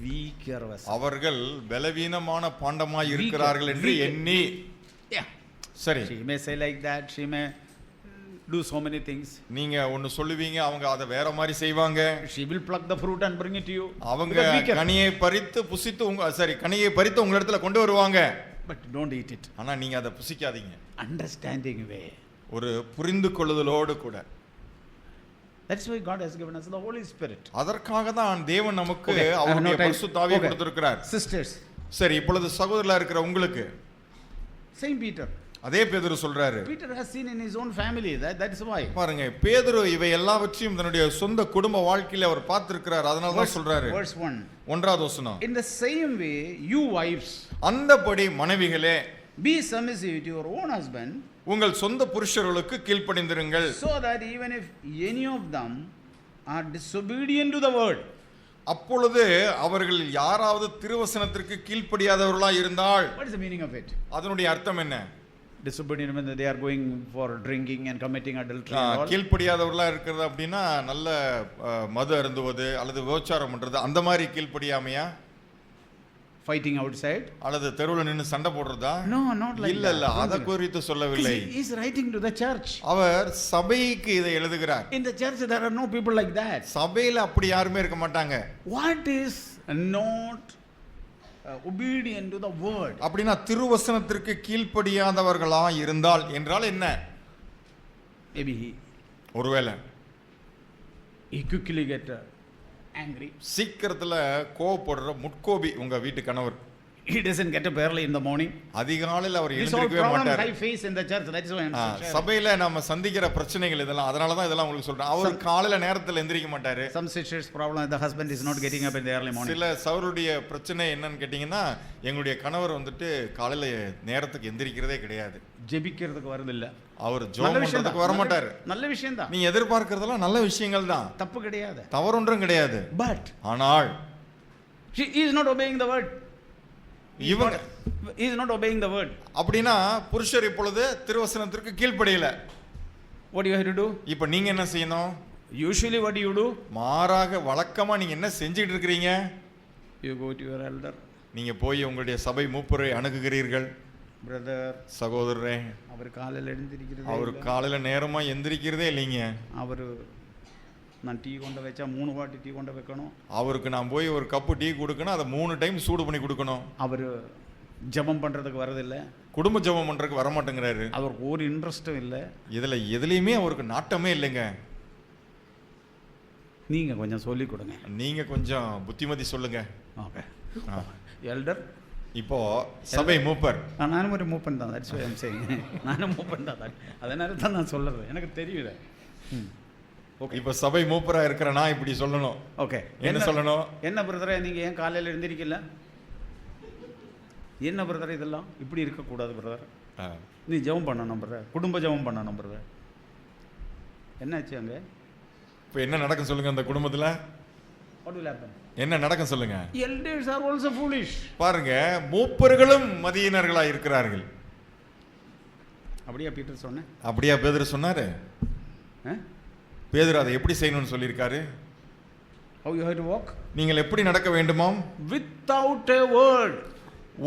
weaker vessel. அவர்கள் பலவீனமான பாண்டமாய் இருக்கிறார்கள் என்று weaker. எண்ணி. Yeah. சரி, She may say like that, she may do so many things. நீங்க ஒன்னு சொல்லுவீங்க, அவங்க அதை வேற மாதிரி செய்வாங்க. She will pluck the fruit and bring it to you. அவங்க Because weaker. கனியை பறித்து புசித்து கனியை பறித்து உங்க இடத்துல கொண்டு வருவாங்க. But don't eat it. ஆனா நீங்க அதை புசிக்காதீங்க. Understanding way. ஒரு புரிந்து கொள்ளுதலோடு கூட. That's why God has given us the Holy Spirit. அதற்காக தான் தேவன் நமக்கு Okay, I have அவருடைய no time. பரிசுத்த ஆவியை Okay. கொடுத்திருக்கிறார். Sisters, சரி, இப்பொழுது சகோதரர்களா இருக்கிற உங்களுக்கு same Peter. அதே பேதுரு சொல்றாரு. Peter has seen in his own family. That's why. பாருங்க, பேதுரு இவை எல்லாவற்றையும் தன்னுடைய சொந்த குடும்ப வாழ்க்கையில அவர் பார்த்திருக்கிறார். அதனால தான் சொல்றாரு. Verse 1. ஒன்றாவது வசனம். In the same way, you wives, அந்தபடி மனைவிகளே, be submissive to your own husband, உங்கள் சொந்த புருஷர்களுக்கு கீழ்ப்படிந்திருங்கள். so that even if any of them are disobedient to the word, அப்பொழுது அவர்கள் யாராவது திருவசனத்திற்கு கீழ்ப்படியாதவர்களா இருந்தால், what is the meaning of it? அதனுடைய அர்த்தம் என்ன? Disobedient means they are going for drinking and committing adultery and all. கீழ்ப்படியாதவர்களா இருக்கிறது அப்படின்னா நல்ல மது அருந்துவது அல்லது விபச்சாரம் பண்றது, அந்த மாதிரி கீழ்ப்படியாமையா? Fighting outside? அல்லது தெருவில் நின்று சண்டை போடுறதா? No, not like இல்ல இல்ல, that. அத குறித்து சொல்லவில்லை. He is writing to the church. அவர் சபைக்கு இதை எழுதுகிறார். In the church there are no people like that. சபையில அப்படி யாருமே இருக்க மாட்டாங்க. What is not obedient to the word? அப்படின்னா திருவசனத்திற்கு கீழ்ப்படியாதவர்களா இருந்தால் என்றால் என்ன? Maybe ஒருவேளை he quickly get angry. சீக்கிரத்துல கோவப்படுற முட்கோபி உங்க வீட்டு கணவர். He doesn't get up early in the morning. அதிகாலையில் அவர் This all எழுந்திருக்கவே problems மாட்டார். I face in the church. That is why I'm sharing. சபையில நாம சந்திக்கிற பிரச்சனைகள் இதெல்லாம், அதனால தான் இதெல்லாம் உங்களுக்கு சொல்றேன். அவர் காலையில நேரத்துல எந்திரிக்க மாட்டாரு. Some sisters problem the husband is not getting up in the early morning. சில சவருடைய பிரச்சனை என்னன்னு கேட்டீங்கன்னா, எங்களுடைய கணவர் வந்துட்டு காலையில நேரத்துக்கு எந்திரிக்கிறதே கிடையாது. ஜெபிக்கிறதுக்கு வரதில்ல. அவர் ஜெபம் பண்றதுக்கு வர மாட்டாரு. நல்ல விஷயம் தான். நீ எதிர்பார்க்கிறதெல்லாம் நல்ல விஷயங்கள் தான், தப்பு கிடையாது. தவறொன்றும் கிடையாது. But ஆனால் he is not obeying the word. இவங்க He is not obeying the word. அப்படின்னா புருஷர் இப்பொழுது திருவசனத்திற்கு கீழ்ப்படியல. What do you have to do? இப்போ நீங்க என்ன செய்யணும்? Usually what do you do? மாறாக வழக்கமா நீங்க என்ன செஞ்சிட்டு இருக்கீங்க? You go to your elder. நீங்க போய் உங்களுடைய சபை மூப்பரை அணுகுகிறீர்கள். Brother, சகோதரரே, அவர் காலையில எழுந்திருக்கிறது. அவர் காலையில நேரமா எந்திரிக்கிறதே இல்லைங்க. அவர் நான் டீ கொண்டு வச்சா 3 வாட்டி டீ கொண்டு வைக்கணும். அவருக்கு நான் போய் ஒரு கப்பு டீ கொடுக்கணும், அதை 3 டைம் சூடு பண்ணி கொடுக்கணும். அவர் ஜெபம் பண்றதுக்கு வரதில்ல. குடும்ப ஜெபம் பண்றதுக்கு வர மாட்டேங்கிறாரு. அவருக்கு ஒரு இன்ட்ரெஸ்டும் இல்லை. இதுல எதுலையுமே அவருக்கு நாட்டமே இல்லைங்க. நீங்க கொஞ்சம் சொல்லி கொடுங்க. நீங்க கொஞ்சம் புத்திமதி சொல்லுங்க. ஓகே. எல்டர், இப்போ சபை மூப்பர். நானும் ஒரு மூப்பன் தான். That's why I am saying. நானும் மூப்பன் தான். அதனால தான் நான் சொல்றது. எனக்கு தெரியல. ஓகே. இப்போ சபை மூப்பரா இருக்கிற நான் இப்படி சொல்லணும். ஓகே. என்ன சொல்லணும்? என்ன பிரதரே, நீங்க ஏன் காலையில எழுந்திருக்கல? என்ன பிரதர், இதெல்லாம் இப்படி இருக்க கூடாது பிரதர். நீ ஜெபம் பண்ணணும் பிரதர். குடும்ப ஜெபம் பண்ணணும் பிரதர். என்னாச்சு அங்க? இப்போ என்ன நடக்கும் சொல்லுங்க அந்த குடும்பத்துல? What will happen? என்ன நடக்கும் சொல்லுங்க? Elders are also foolish. பாருங்க, மூப்பர்களும் மதியினர்களா இருக்கிறார்கள். அப்படியே பீட்டர் சொன்னேன். அப்படியே பேதுரு சொன்னாரு. பேதுரு அதை எப்படி செய்யணும்னு சொல்லியிருக்காரு. How you have to walk? நீங்கள் எப்படி நடக்க வேண்டுமாம்? Without a word.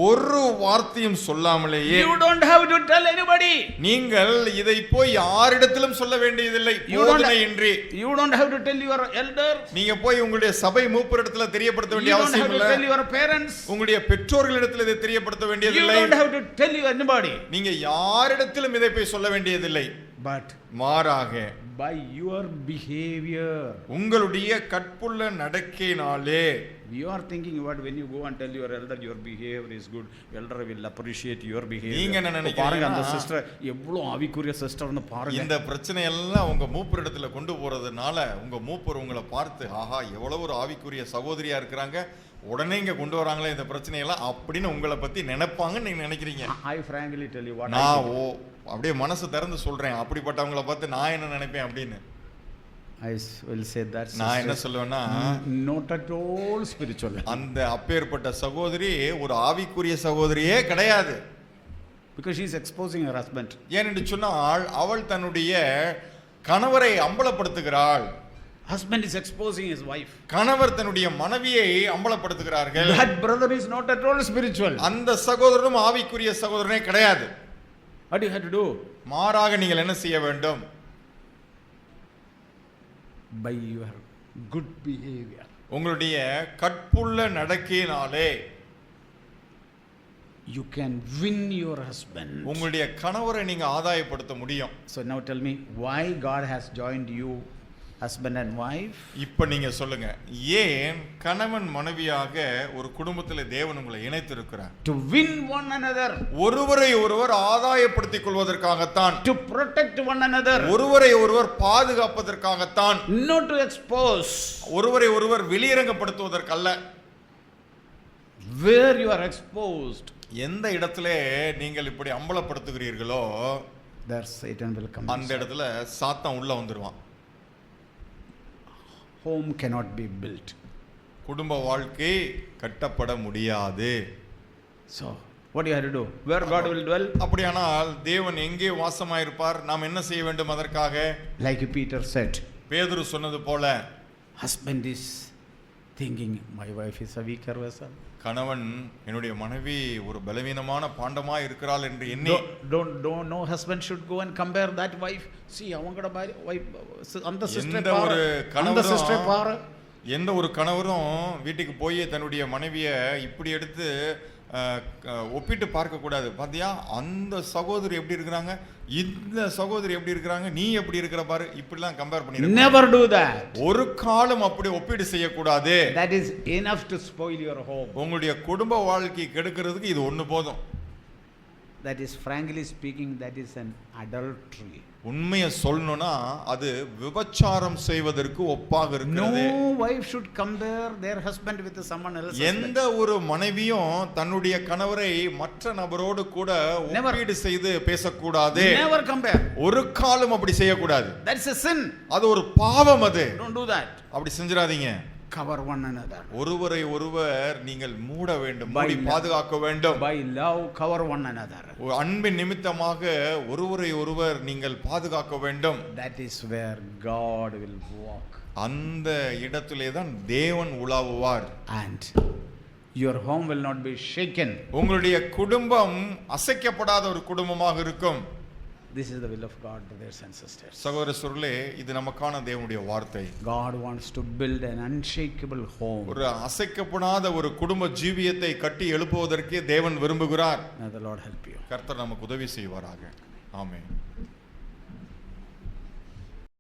ஒரு வார்த்தையும் சொல்லாமலேயே. You don't have to tell anybody. நீங்கள் இதை போய் யாரிடத்திலும் சொல்ல வேண்டியதில்லை. போதனையின்றி. You don't have to tell your elder. நீங்க போய் உங்களுடைய சபை மூப்பரிடத்துல தெரியப்படுத்த வேண்டிய அவசியம் இல்லை. You don't have to tell your parents. உங்களுடைய பெற்றோர்களிடத்தில் இதை தெரியப்படுத்த வேண்டியதில்லை. You don't have to tell you anybody. நீங்க யாரிடத்திலும் இதை போய் சொல்ல வேண்டியதில்லை. But மாறாக by your behavior, உங்களுடைய கற்புள்ள நடக்கையினாலே. you are thinking about when you go and tell your elder your behavior is good, elder will appreciate your behavior. நீங்க என்ன நினைக்கிறீங்க? பாருங்க அந்த சிஸ்டர் எவ்வளவு ஆவிக்குரிய சிஸ்டர்னு பாருங்க. இந்த பிரச்சனை எல்லாம் உங்க மூப்பர் இடத்துல கொண்டு போறதுனால உங்க மூப்பர் உங்களை பார்த்து, ஆஹா எவ்வளவு ஒரு ஆவிக்குரிய சகோதரியா இருக்கிறாங்க, உடனே இங்க கொண்டு வராங்களே இந்த பிரச்சனையெல்லாம் அப்படின்னு உங்களை பத்தி நினைப்பாங்கன்னு நீங்க நினைக்கிறீங்க. I frankly tell you what நான் அப்படியே மனசு திறந்து சொல்றேன், அப்படிப்பட்டவங்களை பார்த்து நான் என்ன நினைப்பேன் அப்படின்னு. I will say that நான் என்ன சொல்லுவேன்னா, not at all spiritual. அந்த அப்பேற்பட்ட சகோதரி ஒரு ஆவிக்குரிய சகோதரியே கிடையாது. Because she is exposing her husband. ஏனென்று சொன்னால் அவள் தன்னுடைய கணவரை அம்பலப்படுத்துகிறாள். Husband is exposing his wife. கணவர் தன்னுடைய மனைவியை அம்பலப்படுத்துகிறார்கள். That brother is not at all spiritual. அந்த சகோதரனும் ஆவிக்குரிய சகோதரனே கிடையாது. What do you have to do? மாறாக நீங்கள் என்ன செய்ய வேண்டும்? By your good behavior. உங்களுடைய கற்புள்ள நடக்கையினாலே You can win your husband. உங்களுடைய கணவரை நீங்க ஆதாயப்படுத்த முடியும். So now tell me why God has joined you, husband and wife? இப்ப நீங்க சொல்லுங்க, ஏன் கணவன் மனைவியாக ஒரு குடும்பத்தில் தேவன் உங்களை இணைத்திருக்கிறார்? To win one another. ஒருவரை ஒருவர் ஆதாயப்படுத்திக் கொள்வதற்காகத்தான். To protect one another. ஒருவரை ஒருவர் பாதுகாப்பதற்காகத்தான். Not to expose. ஒருவரை ஒருவர் வெளியரங்கப்படுத்துவதற்கல்ல. Where you are exposed, எந்த இடத்திலே நீங்கள் இப்படி அம்பலப்படுத்துகிறீர்களோ there Satan will come. அந்த இடத்துல சாத்தான் உள்ள வந்துருவான். Home cannot be built. குடும்ப வாழ்க்கை கட்டப்பட முடியாது. So what do you have to do? Where God will dwell? அப்படியானால் தேவன் எங்கே வாசமாயிருப்பார்? நாம் என்ன செய்ய வேண்டும் அதற்காக? Like Peter said, பேதுரு சொன்னது போல, husband is thinking my wife is a weaker vessel. கணவன் என்னுடைய மனைவி ஒரு பலவீனமான பாண்டமா இருக்கிறாள் என்று எண்ணி, Don't no husband should go and compare that wife. See அவங்களோட wife அந்த sister எந்த ஒரு அந்த sister பாரு. எந்த ஒரு கணவரும் வீட்டுக்கு போய் தன்னுடைய மனைவியை இப்படி எடுத்து ஒப்பிட்டு பார்க்க கூடாது. பாத்தியா அந்த சகோதரி எப்படி இருக்கிறாங்க, இந்த சகோதரி எப்படி இருக்கிறாங்க, நீ எப்படி இருக்கிற பாரு, இப்படிலாம் கம்பேர் பண்ணி Never do that. ஒரு காலம் அப்படி ஒப்பீடு செய்யக்கூடாது. That is enough to spoil your home. உங்களுடைய குடும்ப வாழ்க்கை கெடுக்கிறதுக்கு இது ஒண்ணு போதும். That is frankly speaking, that is an adultery. உண்மையை சொல்லணும்னா அது விபச்சாரம் செய்வதற்கு ஒப்பாக இருக்கிறது. No wife should compare their husband with someone else. எந்த ஒரு மனைவியும் தன்னுடைய கணவரை மற்ற நபரோடு கூட ஒப்பீடு செய்து பேசக்கூடாது. Never compare. ஒரு காலம் அப்படி செய்யக்கூடாது. That's a sin. அது ஒரு பாவம். அது Don't do that. அப்படி செஞ்சிராதீங்க. Cover one another. ஒருவரை ஒருவர் நீங்கள் மூட வேண்டும், மூடி பாதுகாக்க வேண்டும். By love cover one another. அன்பின் நிமித்தமாக ஒருவரை ஒருவர் நீங்கள் பாதுகாக்க வேண்டும். That is where God will walk. அந்த இடத்திலே தான் தேவன் உலாவுவார். And your home will not be shaken. உங்களுடைய குடும்பம் அசைக்கப்படாத ஒரு குடும்பமாக இருக்கும். This is the will of God, brothers and sisters. சகோதரர்களே, இது நமக்கான தேவனுடைய வார்த்தை. God wants to build an unshakable home. ஒரு அசைக்கப்படாத ஒரு குடும்ப ஜீவியத்தை கட்டி எழுப்புவதற்கு தேவன் விரும்புகிறார். May the Lord help you. கர்த்தர் நமக்கு உதவி செய்வாராக. ஆமென்.